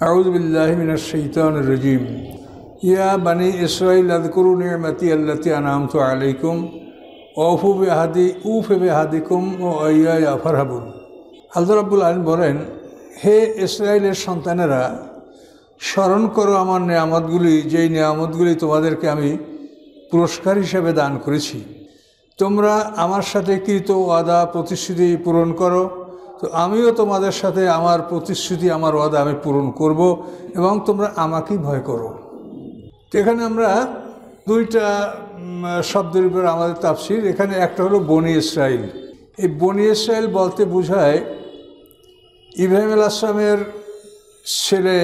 আউযু বিল্লাহি মিনাশ শাইতানির রাজীম। ইয়া বানি ইসরাঈল আযকুরু নি'মাতি আল্লাতী আন'আমতু আলাইকুম ওয়াউফু বিআহদিকুম ওয়া ইয়্যায়া ফারহাবুন। আল্লাহ রাব্বুল আলামিন বলেন, হে ইসরায়েলের সন্তানেরা, স্মরণ করো আমার নেয়ামতগুলি, যেই নেয়ামতগুলি তোমাদেরকে আমি পুরস্কার হিসেবে দান করেছি। তোমরা আমার সাথে কৃত ওয়াদা প্রতিশ্রুতি পূরণ করো, তো আমিও তোমাদের সাথে আমার প্রতিশ্রুতি, আমার ওয়াদা আমি পূরণ করব, এবং তোমরা আমাকেই ভয় করো। তো এখানে আমরা দুইটা শব্দের উপর আমাদের তাফসীর। এখানে একটা হলো বনি ইসরাইল। এই বনি ইসরাইল বলতে বোঝায় ইব্রাহিম আলাইহিস সালামের ছেলে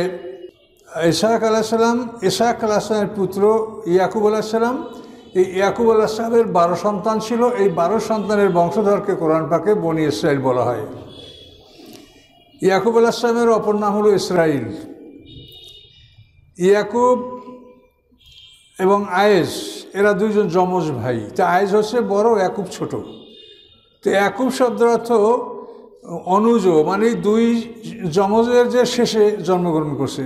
ইসহাক আলাইহিস সালাম, ইসহাক আলাইহিস সালামের পুত্র ইয়াকুব আলাইহিস সালাম। এই ইয়াকুব আলাইহিস সালামের 12 সন্তান ছিল। এই 12 সন্তানের বংশধরকে কোরআন পাকে বনি ইসরাইল বলা হয়। ইয়াকুব আলাইহিস সালামের অপর নাম হলো ইসরাইল। ইয়াকুব এবং আয়েস এরা দুইজন যমজ ভাই। তা আয়েস হচ্ছে বড়, ইয়াকুব ছোট। তো ইয়াকুব শব্দের অর্থ অনুজ, মানে দুই যমজের যে শেষে জন্মগ্রহণ করছে।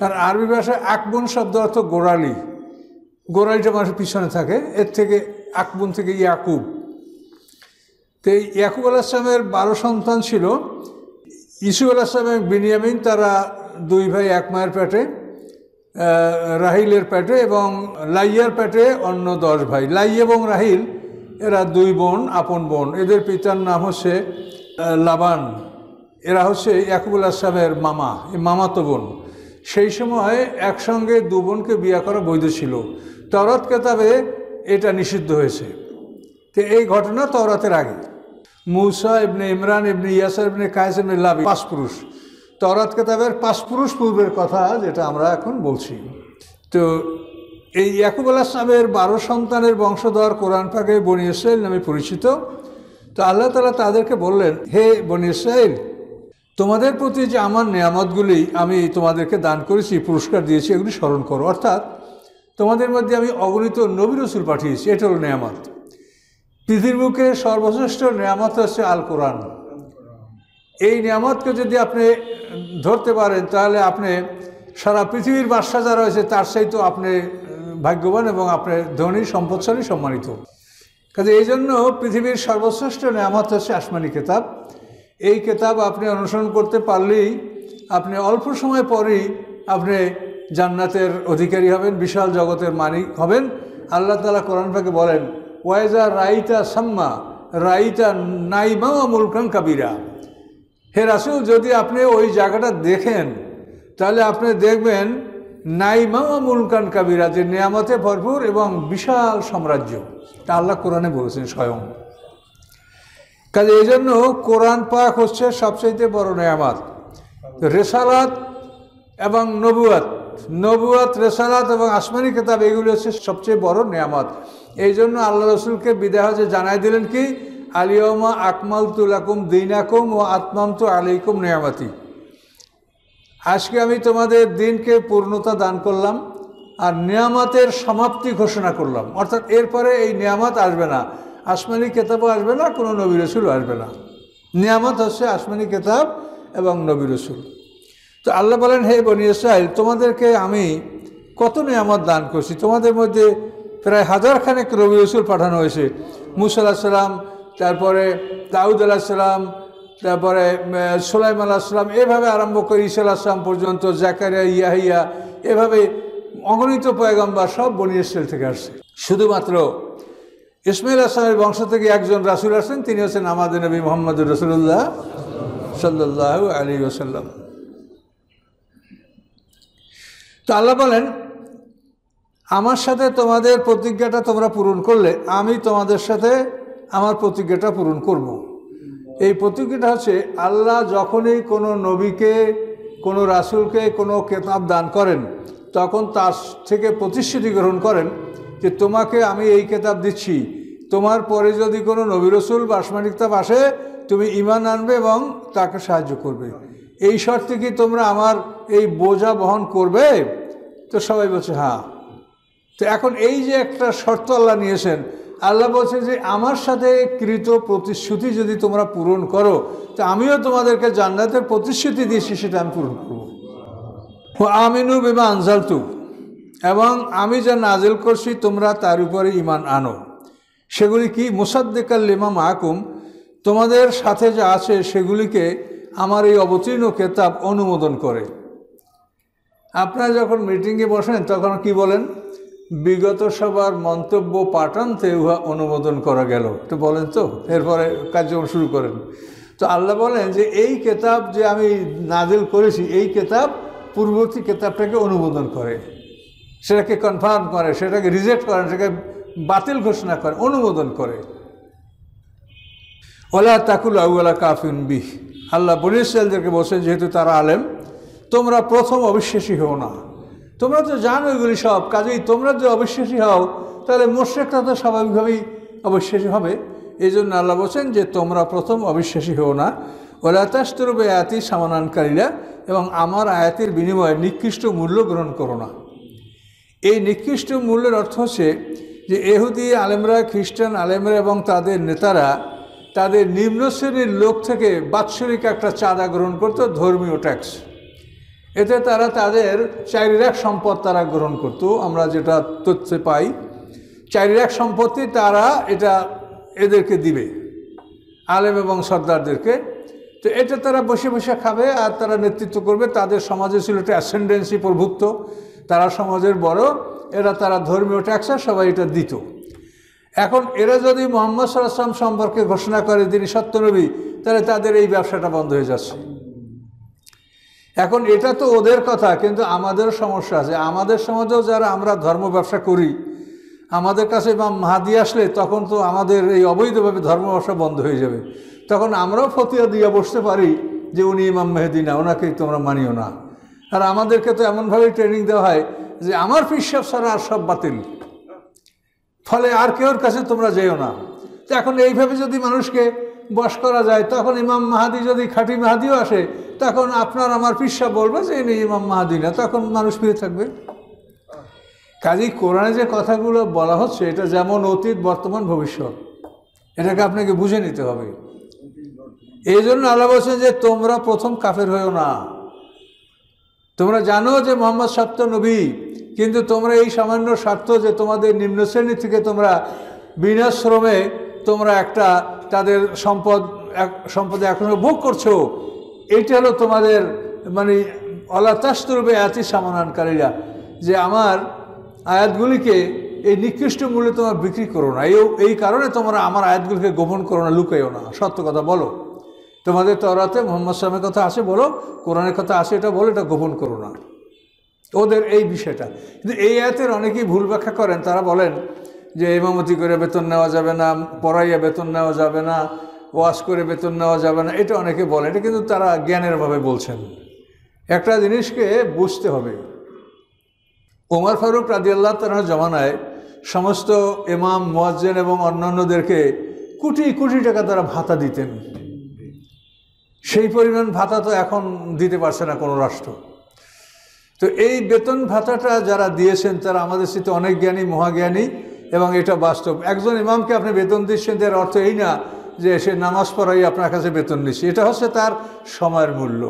আর আরবি ভাষায় আকবন শব্দ অর্থ গোড়ালি। গোড়ালিটা মানুষের পিছনে থাকে, এর থেকে আকবন থেকে ইয়াকুব। তো এই ইয়াকুব আলাইহিস সালামের 12 সন্তান ছিল। ইসুফ আলাইহিস সালাম এবং বিনিয়ামিন, তারা দুই ভাই এক মায়ের পেটে, রাহিলের পেটে, এবং লাইয়ার পেটে অন্য 10 ভাই। লাই এবং রাহিল এরা দুই বোন, আপন বোন। এদের পিতার নাম হচ্ছে লাবান। এরা হচ্ছে ইয়াকুব আলাইহিস সালামের মামা, এই মামাতো বোন। সেই সময় একসঙ্গে দু বোনকে বিয়ে করা বৈধ ছিল। তওরাত কেতাবে এটা নিষিদ্ধ হয়েছে। তো এই ঘটনা তওরাতের আগে। মুসা ইবনে ইমরান ইবনে ইয়াসার ইবনে কায়েস ইবনে লাবি 5 পুরুষ। তওরাত কেতাবের 5 পুরুষ পূর্বের কথা যেটা আমরা এখন বলছি। তো এই ইয়াকুব আলাইহিস সালামের 12 সন্তানের বংশধর কোরআন পাকে বনি ইসরাইল নামে পরিচিত। তো আল্লাহ তাআলা তাদেরকে বললেন, হে বনি ইসরাইল, তোমাদের প্রতি যে আমার নেয়ামতগুলি আমি তোমাদেরকে দান করেছি, পুরস্কার দিয়েছি, এগুলি স্মরণ করো। অর্থাৎ তোমাদের মধ্যে আমি অগণিত নবী রাসূল পাঠিয়েছি। এটা হলো নেয়ামত। পৃথিবীর বুকে সর্বশ্রেষ্ঠ নেয়ামত হচ্ছে আল কোরআন। এই নেয়ামতকে যদি আপনি ধরতে পারেন, তাহলে আপনি সারা পৃথিবীর বাদশা যারা রয়েছে তার চাইতে আপনি ভাগ্যবান, এবং আপনি ধনী, সম্পদশালী, সম্মানিত। কাজে এই জন্য পৃথিবীর সর্বশ্রেষ্ঠ নেয়ামত হচ্ছে আসমানি কেতাব। এই কেতাব আপনি অনুসরণ করতে পারলেই আপনি অল্প সময় পরেই আপনি জান্নাতের অধিকারী হবেন, বিশাল জগতের মালিক হবেন। আল্লাহ তাআলা কোরআন পাকে বলেন, ওয়াইজা রাইতা সাম্মা রাইতা নাইমা ওয়া মুলকান কাবীরা। হে রাসূল, যদি আপনি ওই জায়গাটা দেখেন, তাহলে আপনি দেখবেন নাইমা ওয়া মুলকান কাবীরা, যে নেয়ামতে ভরপুর এবং বিশাল সাম্রাজ্য। তা আল্লাহ কোরআনে বলেছেন স্বয়ং। কাজে এই জন্য কোরআন পাক হচ্ছে সবচাইতে বড় নেয়ামত। রেসালাত এবং নবুয়াত, রেসালাত এবং আসমানি কিতাব, এগুলো হচ্ছে সবচেয়ে বড় নেয়ামত। এই জন্য আল্লাহ রসুলকে বিদায় হজে জানাই দিলেন কি, আলিয়াউমা আকমালতু লাকুম দীনাকুম ওয়া আতমামতু আলাইকুম নিয়ামতি। আজকে আমি তোমাদের দিনকে পূর্ণতা দান করলাম আর নিয়ামতের সমাপ্তি ঘোষণা করলাম। অর্থাৎ এরপরে এই নিয়ামত আসবে না, আসমানি কেতাবও আসবে না, কোনো নবী রসুলও আসবে না। নিয়ামত হচ্ছে আসমানি কেতাব এবং নবী রসুল। তো আল্লাহ বলেন, হে বনি ইসরাইল, তোমাদেরকে আমি কত নিয়ামত দান করছি। তোমাদের মধ্যে প্রায় 1000 খানেক নবী রসুল পাঠানো হয়েছে। মুসা আলাইহিস সালাম, তারপরে দাউদ আলাইহিস সালাম, তারপরে সুলাইমান আলাইহিস সালাম, এভাবে আরম্ভ করে ঈসা আলাইহিস সালাম পর্যন্ত, জাকারিয়া, ইয়াহিয়া, এভাবে অগণিত পয়গম্বর সব বনি ইসরাইল থেকে আসছে। শুধুমাত্র ইসমাঈল আলাইহিস সালামের বংশ থেকে একজন রাসূল আসেন, তিনি হচ্ছেন আমাদের নবী মুহাম্মদুর রাসূলুল্লাহ সাল্লাল্লাহু আলাইহি ওয়াসাল্লাম। তো আল্লাহ বলেন, আমার সাথে তোমাদের প্রতিজ্ঞাটা তোমরা পূরণ করলে আমি তোমাদের সাথে আমার প্রতিজ্ঞাটা পূরণ করব। এই প্রতিজ্ঞাটা হচ্ছে, আল্লাহ যখনই কোনো নবীকে, কোনো রাসূলকে কোনো কেতাব দান করেন, তখন তার থেকে প্রতিশ্রুতি গ্রহণ করেন যে তোমাকে আমি এই কেতাব দিচ্ছি, তোমার পরে যদি কোনো নবী রসুল বা আসমানি কিতাব আসে, তুমি ঈমান আনবে এবং তাকে সাহায্য করবে। এই শর্তে কি তোমরা আমার এই বোঝা বহন করবে? তো সবাই বলছে হ্যাঁ। তো এখন এই যে একটা শর্ত আল্লাহ নিয়েছেন, আল্লাহ বলছে যে আমার সাথে কৃত প্রতিশ্রুতি যদি তোমরা পূরণ করো, তো আমিও তোমাদেরকে জান্নাতের প্রতিশ্রুতি দিয়েছি, সেটা আমি পূরণ করব। ও আমিনু বিমা আনজালতু, এবং আমি যা নাজিল করছি তোমরা তার উপরে ঈমান আনো। সেগুলি কি? মুসাদ্দিকাল লিমা মাকুম, তোমাদের সাথে যা আছে সেগুলিকে আমার এই অবতীর্ণ কেতাব অনুমোদন করে। আপনারা যখন মিটিংয়ে বসেন তখন কি বলেন? বিগত সবার মন্তব্য পাঠান্তে উহা অনুমোদন করা গেল। তো বলেন তো, এরপরে কার্যক্রম শুরু করেন। তো আল্লাহ বলেন যে এই কেতাব যে আমি নাজিল করেছি, এই কেতাব পূর্ববর্তী কেতাবটাকে অনুমোদন করে, সেটাকে কনফার্ম করে, সেটাকে রিজেক্ট করে, সেটাকে বাতিল ঘোষণা করে, অনুমোদন করে। ওলা তাকুল আউলা কাফিন বিহ, আল্লাহ বনী ইসরাঈলদেরকে বলছেন যেহেতু তারা আলেম, তোমরা প্রথম অবিশ্বাসী হও না। তোমরা তো জানো এগুলি সব, কাজেই তোমরা যে অবিশ্বাসী হও তাহলে মুশরিকরা তো স্বাভাবিকভাবেই অবিশ্বাসী হবে। এই জন্য আল্লাহ বলছেন যে তোমরা প্রথম অবিশ্বাসী হও না। ওলা তাশতারু বিআয়াতি সামানানকারীরা, এবং আমার আয়াতের বিনিময়ে নিকৃষ্ট মূল্য গ্রহণ করো না। এই নিকৃষ্ট মূল্যের অর্থ হচ্ছে যে ইহুদি আলেমরা, খ্রিস্টান আলেমরা এবং তাদের নেতারা তাদের নিম্ন শ্রেণীর লোক থেকে বাৎসরিক একটা চাঁদা গ্রহণ করত, ধর্মীয় ট্যাক্স। এতে তারা তাদের 4 সম্পদ তারা গ্রহণ করত। আমরা যেটা তথ্যে পাই, 4 সম্পত্তি তারা এটা এদেরকে দিবে, আলেম এবং সর্দারদেরকে। তো এটা তারা বসে বসে খাবে আর তারা নেতৃত্ব করবে। তাদের সমাজে ছিল একটা অ্যাসেন্ডেন্সি প্রভুত্ব, তারা সমাজের বড়, এরা তারা ধর্মীয় ট্যাক্সে সবাই এটা দিত। এখন এরা যদি মুহাম্মদ সাল্লাল্লাহু আলাইহি ওয়াসাল্লাম সম্পর্কে ঘোষণা করে তিনি সত্য নবী, তাহলে তাদের এই ব্যবসাটা বন্ধ হয়ে যাচ্ছে। এখন এটা তো ওদের কথা, কিন্তু আমাদেরও সমস্যা আছে। আমাদের সমাজেও যারা আমরা ধর্ম ব্যবসা করি, আমাদের কাছে ইমাম মাহদী আসলে তখন তো আমাদের এই অবৈধভাবে ধর্ম ব্যবসা বন্ধ হয়ে যাবে। তখন আমরাও ফতোয়া দিয়ে বসতে পারি যে উনি ইমাম মেহেদী না, ওনাকেই তোমরা মানিও না। আর আমাদেরকে তো এমনভাবেই ট্রেনিং দেওয়া হয় যে আমার পীর সাহেব ছাড়া আর সব বাতিল, ফলে আর কেউর কাছে তোমরা যেও না। তো এখন এইভাবে যদি মানুষকে বশ করা যায়, তখন ইমাম মাহাদি যদি খাঁটি মাহাদিও আসে, তখন আপনার আমার পীর সাহেব বলবে যে ইনি ইমাম মাহাদি না, তখন মানুষ ফিরে থাকবে। কাজেই কোরআনে যে কথাগুলো বলা হচ্ছে এটা যেমন অতীত, বর্তমান, ভবিষ্যৎ, এটাকে আপনাকে বুঝে নিতে হবে। এই জন্য আল্লাহ বলছেন যে তোমরা প্রথম কাফের হয়েও না। তোমরা জানো যে মুহাম্মদ সত্য নবী, কিন্তু তোমরা এই সামান্য স্বার্থ যে তোমাদের নিম্ন শ্রেণী থেকে তোমরা বিনা শ্রমে তোমরা একটা তাদের সম্পদে এখনো ভোগ করছো, এইটা হলো তোমাদের মানে ওয়ালা তাশতারু বিআয়াতি সামানানকারীরা, যে আমার আয়াতগুলিকে এই নিকৃষ্ট মূল্যে তোমরা বিক্রি করো না। এই কারণে তোমরা আমার আয়াতগুলিকে গোপন করো না, লুকাইও না, সত্য কথা বলো। তোমাদের তওরাতে মুহাম্মদ সাল্লাল্লাহু আলাইহি ওয়াসাল্লামের কথা আছে বলো, কোরআনের কথা আছে এটা বলো, এটা গোপন করো না। ওদের এই বিষয়টা। কিন্তু এই আয়াতের অনেকেই ভুল ব্যাখ্যা করেন। তারা বলেন যে ইমামতি করে বেতন নেওয়া যাবে না, পড়াইয়া বেতন নেওয়া যাবে না, ওয়াজ করে বেতন নেওয়া যাবে না, এটা অনেকে বলে। এটা কিন্তু তারা জ্ঞানের ভাবে বলছেন। একটা জিনিসকে বুঝতে হবে, ওমর ফারুক রাদিয়াল্লাহু তাআলার জমানায় সমস্ত ইমাম, মুয়াজ্জিন এবং অন্যান্যদেরকে কোটি কোটি টাকা তারা ভাতা দিতেন। সেই পরিমাণ ভাতা তো এখন দিতে পারছে না কোনো রাষ্ট্র। তো এই বেতন ভাতাটা যারা দিয়েছেন তারা আমাদের সাথে অনেক জ্ঞানী, মহাজ্ঞানী, এবং এটা বাস্তব। একজন ইমামকে আপনি বেতন দিচ্ছেন, এর অর্থ এই না যে সে নামাজ পড়াই আপনার কাছে বেতন নিচ্ছে। এটা হচ্ছে তার সময়ের মূল্য।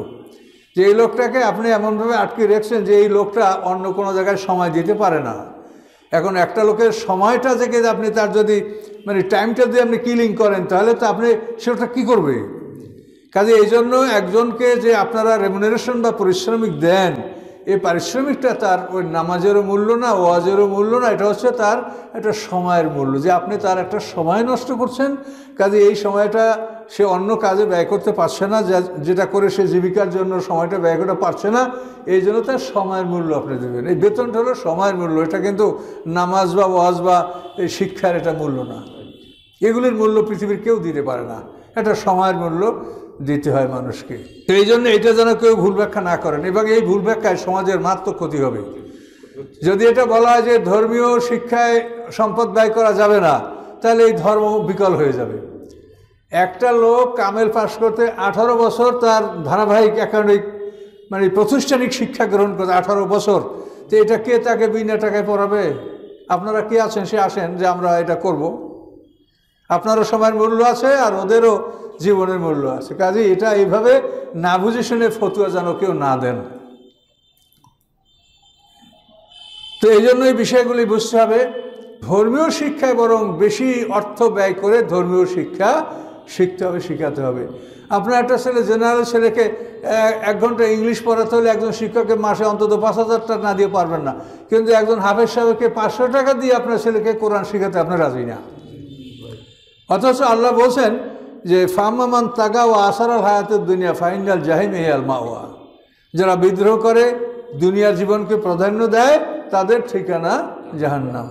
যে এই লোকটাকে আপনি এমনভাবে আটকে রেখেছেন যে এই লোকটা অন্য কোনো জায়গায় সময় দিতে পারে না। এখন একটা লোকের সময়টা থেকে আপনি তার যদি মানে টাইমটা দিয়ে আপনি কিলিং করেন, তাহলে তো আপনি সেটা কী করবে? কাজে এই জন্য একজনকে যে আপনারা রেমুনারেশন বা পারিশ্রমিক দেন, এই পারিশ্রমিকটা তার ওই নামাজেরও মূল্য না, ওয়াজেরও মূল্য না, এটা হচ্ছে তার একটা সময়ের মূল্য, যে আপনি তার একটা সময় নষ্ট করছেন। কাজে এই সময়টা সে অন্য কাজে ব্যয় করতে পারছে না, যেটা করে সে জীবিকার জন্য সময়টা ব্যয় করতে পারছে না, এই জন্য তার সময়ের মূল্য আপনি দেবেন। এই বেতনটা হলো সময়ের মূল্য, এটা কিন্তু নামাজ বা ওয়াজ বা এই শিক্ষার এটা মূল্য না। এগুলির মূল্য পৃথিবীর কেউ দিতে পারে না, এটা সময়ের মূল্য দিতে হয় মানুষকে। তো এই জন্য এটা যেন কেউ ভুল ব্যাখ্যা না করেন, এবং এই ভুল ব্যাখ্যায় সমাজের মারাত্মক ক্ষতি হবে। যদি এটা বলা হয় যে ধর্মীয় শিক্ষায় সম্পদ ব্যয় করা যাবে না, তাহলে এই ধর্ম বিকল হয়ে যাবে। একটা লোক কামেল পাশ করতে 18 বছর তার ধারাবাহিক একাডেমিক মানে প্রাতিষ্ঠানিক শিক্ষা গ্রহণ করতে 18 বছর, তো এটা কে তাকে বিনা টাকায় পড়াবে? আপনারা কে আছেন সে আসেন যে আমরা এটা করব। আপনারও সময়ের মূল্য আছে আর ওদেরও জীবনের মূল্য আছে। কাজে এটা এইভাবে না বুঝে শুনে ফতুয়া যেন কেউ না দেন। তো এই জন্য এই বিষয়গুলি বুঝতে হবে। ধর্মীয় শিক্ষায় বরং বেশি অর্থ ব্যয় করে ধর্মীয় শিক্ষা শিখতে হবে, শিখাতে হবে। আপনার একটা ছেলে, জেনারেল ছেলেকে 1 ঘন্টা ইংলিশ পড়াতে হলে একজন শিক্ষককে মাসে অন্তত 5,000 টাকা না দিয়ে পারবেন না, কিন্তু একজন হাফেজ সাহেবকে 500 টাকা দিয়ে আপনার ছেলেকে কোরআন শিখাতে আপনার রাজি না। অথচ আল্লাহ বলছেন যে ফাম্মান তাগা ও আসারাল হায়াতের দুনিয়া ফাইনাল জাহিম হিয়াল মাওয়া, যারা বিদ্রোহ করে, দুনিয়ার জীবনকে প্রাধান্য দেয়, তাদের ঠিকানা জাহান্নাম।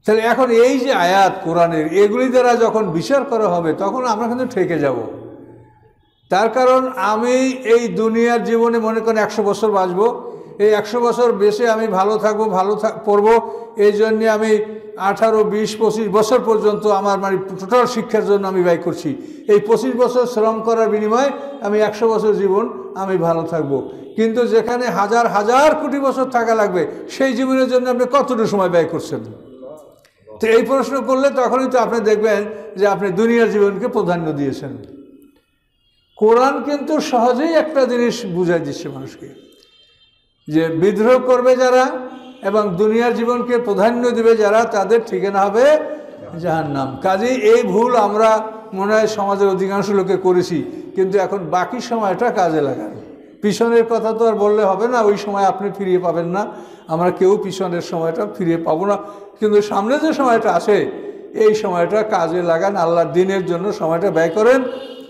তাহলে এখন এই যে আয়াত কোরআনের, এগুলি দ্বারা যখন বিচার করা হবে তখন আমরা কিন্তু ঠেকে যাব। তার কারণ আমি এই দুনিয়ার জীবনে মনে করেন 100 বছর বাঁচবো, এই 100 বছর বেঁচে আমি ভালো থাকবো, পড়বো, এই জন্যে আমি 18, 20, 25 বছর পর্যন্ত আমার মানে টোটাল শিক্ষার জন্য আমি ব্যয় করছি। এই 25 বছর শ্রম করার বিনিময়ে আমি 100 বছর জীবন আমি ভালো থাকবো। কিন্তু যেখানে হাজার হাজার কোটি বছর থাকা লাগবে, সেই জীবনের জন্য আপনি কতটুকু সময় ব্যয় করছেন? তো এই প্রশ্ন করলে তখনই তো আপনি দেখবেন যে আপনি দুনিয়ার জীবনকে প্রাধান্য দিয়েছেন। কোরআন কিন্তু সহজেই একটা জিনিস বুঝাই দিচ্ছে মানুষকে, যে বিদ্রোহ করবে যারা এবং দুনিয়ার জীবনকে প্রাধান্য দিবে যারা, তাদের ঠিকানা হবে জাহান্নাম। কাজেই এই ভুল আমরা মনে হয় সমাজের অধিকাংশ লোকে করেছি, কিন্তু এখন বাকি সময়টা কাজে লাগান। পিছনের কথা তো আর বললে হবে না, ওই সময় আপনি ফিরিয়ে পাবেন না, আমরা কেউ পিছনের সময়টা ফিরিয়ে পাবো না, কিন্তু সামনে যে সময়টা আসে এই সময়টা কাজে লাগান, আল্লাহর দিনের জন্য সময়টা ব্যয় করেন,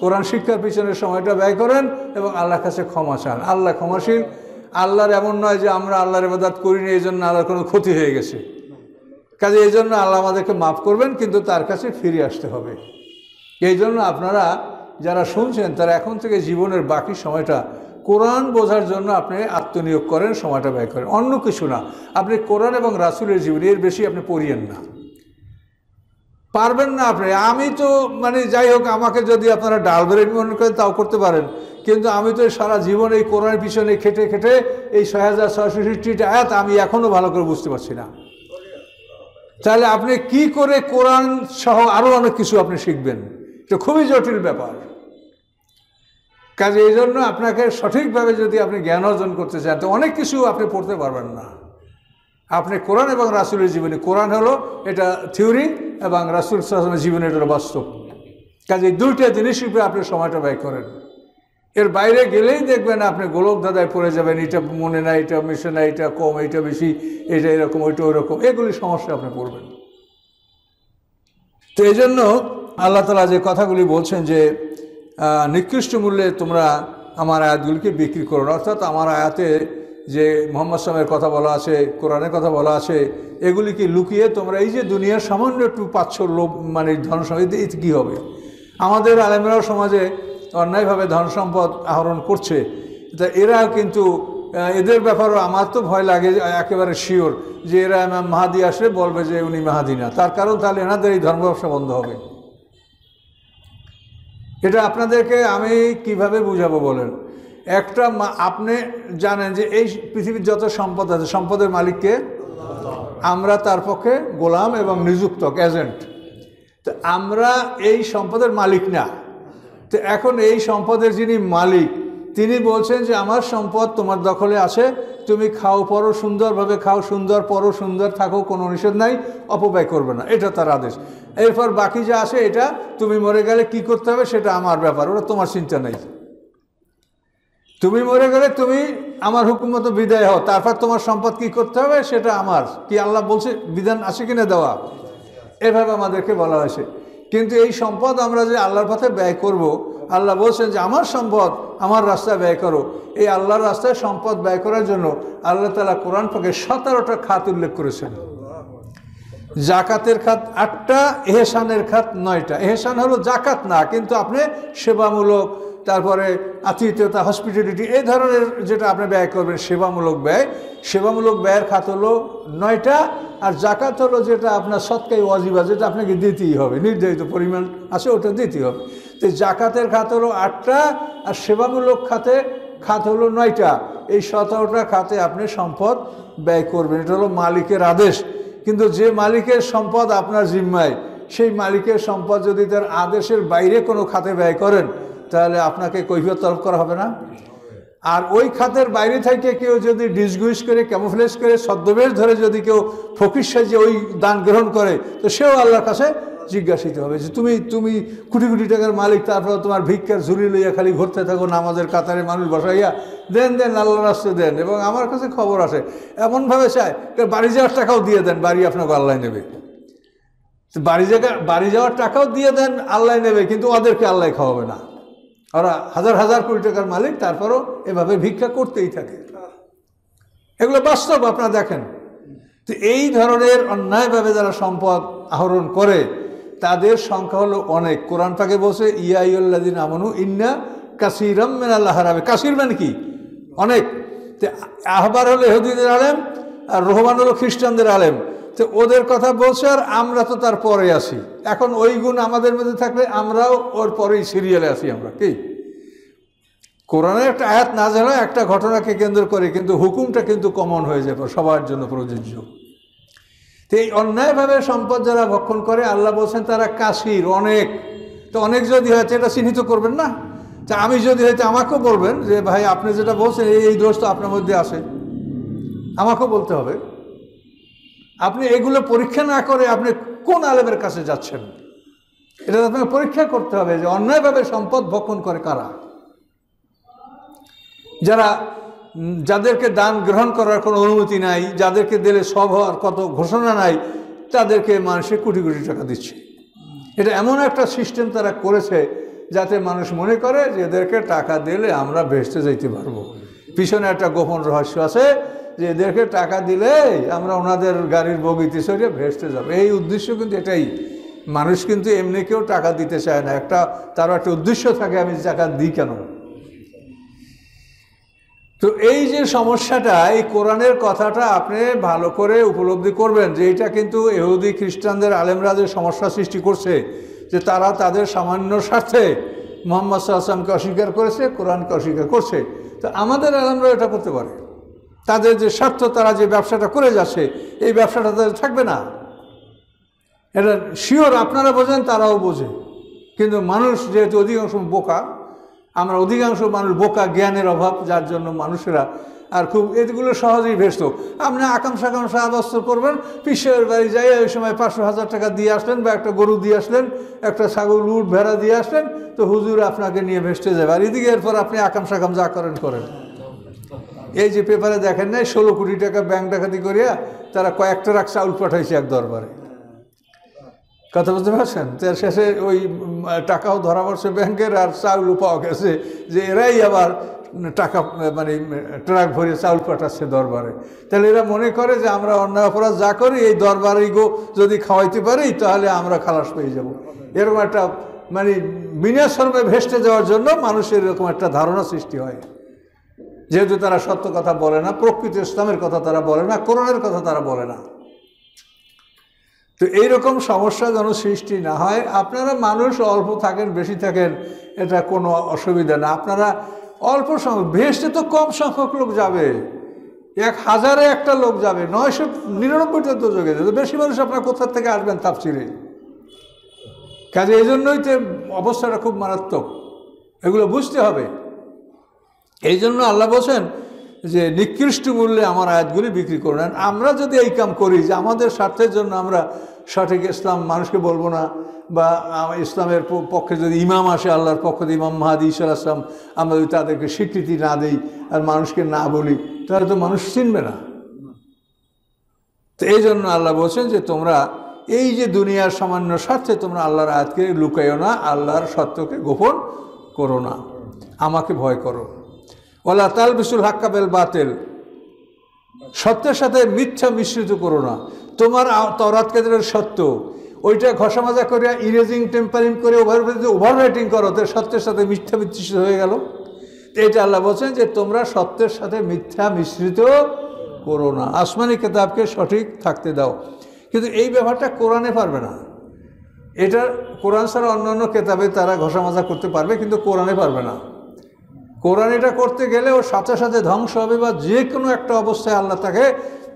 কোরআন শিক্ষার পিছনের সময়টা ব্যয় করেন এবং আল্লাহর কাছে ক্ষমা চান। আল্লাহ ক্ষমাশীল। আল্লাহর এমন নয় যে আমরা আল্লাহর ইবাদত করিনি এই জন্য আল্লাহর কোনো ক্ষতি হয়ে গেছে, কাজে এই জন্য আল্লাহ আমাদেরকে মাফ করবেন, কিন্তু তার কাছে ফিরে আসতে হবে। এই জন্য আপনারা যারা শুনছেন তারা এখন থেকে জীবনের বাকি সময়টা কোরআন বোঝার জন্য আপনি আত্মনিয়োগ করেন, সময়টা ব্যয় করেন, অন্য কিছু না। আপনি কোরআন এবং রাসূলের জীবন এর বেশি আপনি পড়িয়েন না, পারবেন না আপনি। আমি তো মানে যাই হোক, আমাকে যদি আপনারা ডাল বেড়ে মনে করেন তাও করতে পারেন, কিন্তু আমি তো সারা জীবন এই কোরআনের পিছনে খেটে খেটে এই 6666টা আয়াত আমি এখনও ভালো করে বুঝতে পারছি না। তাহলে আপনি কি করে কোরআন সহ আরও অনেক কিছু আপনি শিখবেন? এটা খুবই জটিল ব্যাপার। কাজে এই জন্য আপনাকে সঠিকভাবে যদি আপনি জ্ঞান অর্জন করতে চান তো অনেক কিছু আপনি পড়তে পারবেন না। আপনি কোরআন এবং রাসূলের জীবনী, কোরআন হলো এটা থিওরি এবং রাসূল সাল্লাল্লাহু আলাইহি ওয়াসাল্লামের জীবনে এটা বাস্তব। কাজে দুইটা জিনিসের উপরে আপনি সময়টা ব্যয় করেন। এর বাইরে গেলেই দেখবেন আপনি গোলক ধাঁধায় পড়ে যাবেন, এটা মনে নাই, এটা মিশে নাই, এটা কম, এটা বেশি, এটা এরকম, ওইটা ওইরকম, এগুলি সমস্যা আপনি পড়বেন। তো এই জন্য আল্লাহ তাআলা যে কথাগুলি বলছেন যে নিকৃষ্ট মূল্যে তোমরা আমার আয়াতগুলিকে বিক্রি করো, অর্থাৎ আমার আয়াতে যে মুহাম্মদ সাল্লাল্লাহু আলাইহি ওয়াসাল্লামের কথা বলা আছে, কোরআনের কথা বলা আছে, এগুলিকে লুকিয়ে তোমরা এই যে দুনিয়ার সামান্য একটু পাচ্ছ লোভ মানে ধন সম্পদ, এতে কী হবে? আমাদের আলেমরাও সমাজে অন্যায়ভাবে ধন সম্পদ আহরণ করছে, তা এরা কিন্তু এদের ব্যাপারেও আমার তো ভয় লাগে একেবারে শিওর যে এরা ইমাম মাহাদি আসলে বলবে যে উনি মাহাদি না, তার কারণ তাহলে এনাদের এই ধর্ম ব্যবসা বন্ধ হবে। এটা আপনাদেরকে আমি কিভাবে বুঝাবো বলেন? একটা আপনি জানেন যে এই পৃথিবীর যত সম্পদ আছে, সম্পদের মালিককে আমরা, তার পক্ষে গোলাম এবং নিযুক্ত এজেন্ট। তো আমরা এই সম্পদের মালিক না। তো এখন এই সম্পদের যিনি মালিক তিনি বলছেন যে আমার সম্পদ তোমার দখলে আছে, তুমি খাও পরো সুন্দরভাবে, খাও সুন্দর পরো সুন্দর থাকো, কোনো নিষেধ নাই, অপব্যয় করবে না, এটা তার আদেশ। এরপর বাকি যা আসে এটা তুমি মরে গেলে কি করতে হবে সেটা আমার ব্যাপার, ওটা তোমার চিন্তা নেই। তুমি মরে গেলে তুমি আমার হুকুম মতো বিদায় হও, তারপর তোমার সম্পদ কি করতে হবে সেটা আমার। কি আল্লাহ বলছে, বিধান আছে কিনা দেওয়া, এভাবে আমাদেরকে বলা হয়েছে। কিন্তু এই সম্পদ আমরা যে আল্লাহর পথে ব্যয় করব, আল্লাহ বলছেন যে আমার সম্পদ আমার রাস্তায় ব্যয় করো। এই আল্লাহর রাস্তায় সম্পদ ব্যয় করার জন্য আল্লাহ তাআলা কোরআন পাকে 17টা খাত উল্লেখ করেছেন। জাকাতের খাত 8টা, এহসানের খাত 9টা। এহসান হলো জাকাত না, কিন্তু আপনি সেবামূলক, তারপরে আতিথেয়তা, হসপিটালিটি, এই ধরনের যেটা আপনি ব্যয় করবেন সেবামূলক ব্যয়, সেবামূলক ব্যয়ের খাত হলো 9টা। আর জাকাত হলো যেটা আপনার সৎকাই ওয়াজিবা, যেটা আপনাকে দিতেই হবে, নির্ধারিত পরিমাণ আছে ওটা দিতেই হবে। তো জাকাতের খাত হলো 8টা আর সেবামূলক খাত হলো 9টা। এই 17টা খাতে আপনি সম্পদ ব্যয় করবেন, এটা হলো মালিকের আদেশ। কিন্তু যে মালিকের সম্পদ আপনার জিম্মায়, সেই মালিকের সম্পদ যদি তার আদেশের বাইরে কোনো খাতে ব্যয় করেন তাহলে আপনাকে কৈফিয়ত তলব করা হবে না? আর ওই খাতের বাইরে থেকে কেউ যদি ডিসগুইস করে ক্যামোফ্লেজ করে ছদ্মবেশ ধরে যদি কেউ ফকির সাজিয়ে ওই দান গ্রহণ করে তো সেও আল্লাহর কাছে জিজ্ঞাসিত হবে যে তুমি তুমি কোটি কোটি টাকার মালিক, তারপর তোমার ভিক্ষার ঝুলি লইয়া খালি ঘুরতে থাকো, নামাজের কাতারে মানুষ বসাইয়া দেন দেন আল্লাহর রাস্তে দেন। এবং আমার কাছে খবর আসে এমনভাবে চায় বাড়ি যাওয়ার টাকাও দিয়ে দেন, বাড়ি আপনাকে আল্লাহ নেবে। বাড়ি যাওয়ার টাকাও দিয়ে দেন, আল্লাহ নেবে, কিন্তু ওদেরকে আল্লাহ খাওয়াবে না। ওরা হাজার হাজার কোটি টাকার মালিক, তারপরও এভাবে ভিক্ষা করতেই থাকে। এগুলো বাস্তব, আপনারা দেখেন। তো এই ধরনের অন্যায়ভাবে যারা সম্পদ আহরণ করে তাদের সংখ্যা হলো অনেক। কোরআন পাকে বলছে ইয়া আইয়ুহাল্লাযীনা আমানু ইন্না কাসীরাম মিনাল আহরাবি। কাসীর মানে কি? অনেক। তো আহবার হলো ইহুদিদের আলেম আর রহমান হলো খ্রিস্টানদের আলেম। তো ওদের কথা বলছে আর আমরা তো তার পরে আসি। এখন ওই গুণ আমাদের মধ্যে থাকলে আমরাও ওর পরেই সিরিয়ালে আসি। আমরা কি কোরআনের একটা আয়াত নাযিল হয় একটা ঘটনাকে কেন্দ্র করে, কিন্তু হুকুমটা কিন্তু কমন হয়ে যাবে, সবার জন্য প্রযোজ্য। তো এই অন্যায়ভাবে সম্পদ যারা ভক্ষণ করে আল্লাহ বলছেন তারা কাসির, অনেক। তো অনেক যদি হয় এটা চিহ্নিত করবেন না। তা আমি যদি হয়তো আমাকেও বলবেন যে ভাই আপনি যেটা বলছেন এই দোষ তো আপনার মধ্যে আছে, আমাকেও বলতে হবে। আপনি এগুলো পরীক্ষা না করে আপনি কোন আলেমের কাছে যাচ্ছেন, এটা আপনাকে পরীক্ষা করতে হবে যে অন্যায়ভাবে সম্পদ ভক্ষণ করে কারা। যাদেরকে দান গ্রহণ করার কোনো অনুমতি নাই, যাদেরকে দিলে সব হওয়ার কত ঘোষণা নাই, তাদেরকে মানুষে কোটি কোটি টাকা দিচ্ছে। এটা এমন একটা সিস্টেম তারা করেছে যাতে মানুষ মনে করে যে এদেরকে টাকা দিলে আমরা ভেস্তে যাইতে পারবো। পিছনে একটা গোপন রহস্য আছে যে এদেরকে টাকা দিলে আমরা ওনাদের গাড়ির বগিতে চড়ে ভেস্তে যাবো। এই উদ্দেশ্য কিন্তু এটাই। মানুষ কিন্তু এমনি কেউ টাকা দিতে চায় না, তার একটা উদ্দেশ্য থাকে আমি টাকা দিই কেন। তো এই যে সমস্যাটা, এই কোরআনের কথাটা আপনি ভালো করে উপলব্ধি করবেন যে এটা কিন্তু ইহুদি খ্রিস্টানদের আলেমরা যে সমস্যা সৃষ্টি করছে যে তারা তাদের সামান্য স্বার্থে মুহাম্মদ সাল্লাল্লাহু আলাইহি ওয়াসাল্লামকে অস্বীকার করেছে, কোরআনকে অস্বীকার করছে। তো আমাদের আলেমরা এটা করতে পারে। তাদের যে স্বার্থ, তারা যে ব্যবসাটা করে যাচ্ছে এই ব্যবসাটা তাদের থাকবে না। এটা শিওর, আপনারা বোঝেন তারাও বোঝে। কিন্তু মানুষ যেহেতু অধিকাংশ বোকা, আমরা অধিকাংশ মানুষ বোকা, জ্ঞানের অভাব, যার জন্য মানুষেরা আর খুব এগুলো সহজেই ভেস্ত। আপনি আকাঙ্ক্ষা আবাস্ত করবেন, পিসের বাড়ি যাই ওই সময় 500,000 টাকা দিয়ে আসলেন বা একটা গরু দিয়ে আসলেন, একটা ছাগল উট ভেড়া দিয়ে আসলেন, তো হুজুর আপনাকে নিয়ে ভেস্তে যাবে। আর এদিকে এরপর আপনি আকাঙ্ক্ষা যা করেন। এই যে পেপারে দেখেন নাই 16 কোটি টাকা ব্যাংক ডাকাতি করিয়া তারা কয়েকটা রাখ চাউল পাঠাইছে এক দরবারে। কথা বুঝতে পারছেন? তার শেষে ওই টাকাও ধরা পড়ছে ব্যাংকের আর চাউলও পাওয়া গেছে যে এরাই আবার টাকা মানে ট্রাক ভরে চাউল পাঠাচ্ছে দরবারে। তাহলে এরা মনে করে যে আমরা অন্যায় অপরাধ যা করি এই দরবারে গো যদি খাওয়াইতে পারি তাহলে আমরা খালাস পেয়ে যাব। এরকম একটা মানে বিনা শ্রমে ভেস্তে যাওয়ার জন্য মানুষের এরকম একটা ধারণা সৃষ্টি হয়। যেহেতু তারা সত্য কথা বলে না, প্রকৃত ইসলামের কথা তারা বলে না, কোরআনের কথা তারা বলে না। তো এইরকম সমস্যা যেন সৃষ্টি না হয়। আপনারা মানুষ অল্প থাকেন বেশি থাকেন এটা কোনো অসুবিধা না। আপনারা অল্প সংখ্যক, ভেস্তে তো কম সংখ্যক লোক যাবে, 1000-এ একটা লোক যাবে, 999টা তো যোগে যাবে, বেশি মানুষ আপনার কোথা থেকে আসবেন তাফসিরে। কাজে এই জন্যই তো অবস্থাটা খুব মারাত্মক, এগুলো বুঝতে হবে। এই জন্য আল্লাহ বলছেন যে নিকৃষ্ট মূল্যে আমার আয়াতগুলি বিক্রি করলেন। আমরা যদি এই কাম করি যে আমাদের স্বার্থের জন্য আমরা সঠিক ইসলাম মানুষকে বলবো না, বা ইসলামের পক্ষে যদি ইমাম আসে আল্লাহর পক্ষ থেকে ইমাম মাহদী ঈসা আলাইহিস সালাম, আমরা যদি তাদেরকে স্বীকৃতি না দিই আর মানুষকে না বলি তাহলে তো মানুষ চিনবে না। তো এই জন্য আল্লাহ বলছেন যে তোমরা এই যে দুনিয়ার সামান্য স্বার্থে তোমরা আল্লাহর আয়াতকে লুকাইও না, আল্লাহর সত্যকে গোপন করো না, আমাকে ভয় করো। ওয়ালা তালবিসুল হাক্কা বিল বাতিল, সত্যের সাথে মিথ্যা মিশ্রিত করো না। তোমার তাওরাত কেতাবের সত্য ওইটা ঘষা মাজা করে ইরেজিং টেম্পারিং করে ওভার রাইটিং করো, তো সত্যের সাথে মিথ্যা মিশ্রিত হয়ে গেল। এটা আল্লাহ বলছেন যে তোমরা সত্যের সাথে মিথ্যা মিশ্রিত করো না, আসমানি কিতাবকে সঠিক থাকতে দাও। কিন্তু এই ব্যাপারটা কোরআনে পারবে না। এটা কোরআন ছাড়া অন্যান্য কেতাবে তারা ঘষা মাজা করতে পারবে, কিন্তু কোরআনে পারবে না। কোরআন এটা করতে গেলে ওর সাথে সাথে ধ্বংস হবে, বা যে কোনো একটা অবস্থায় আল্লাহ তাকে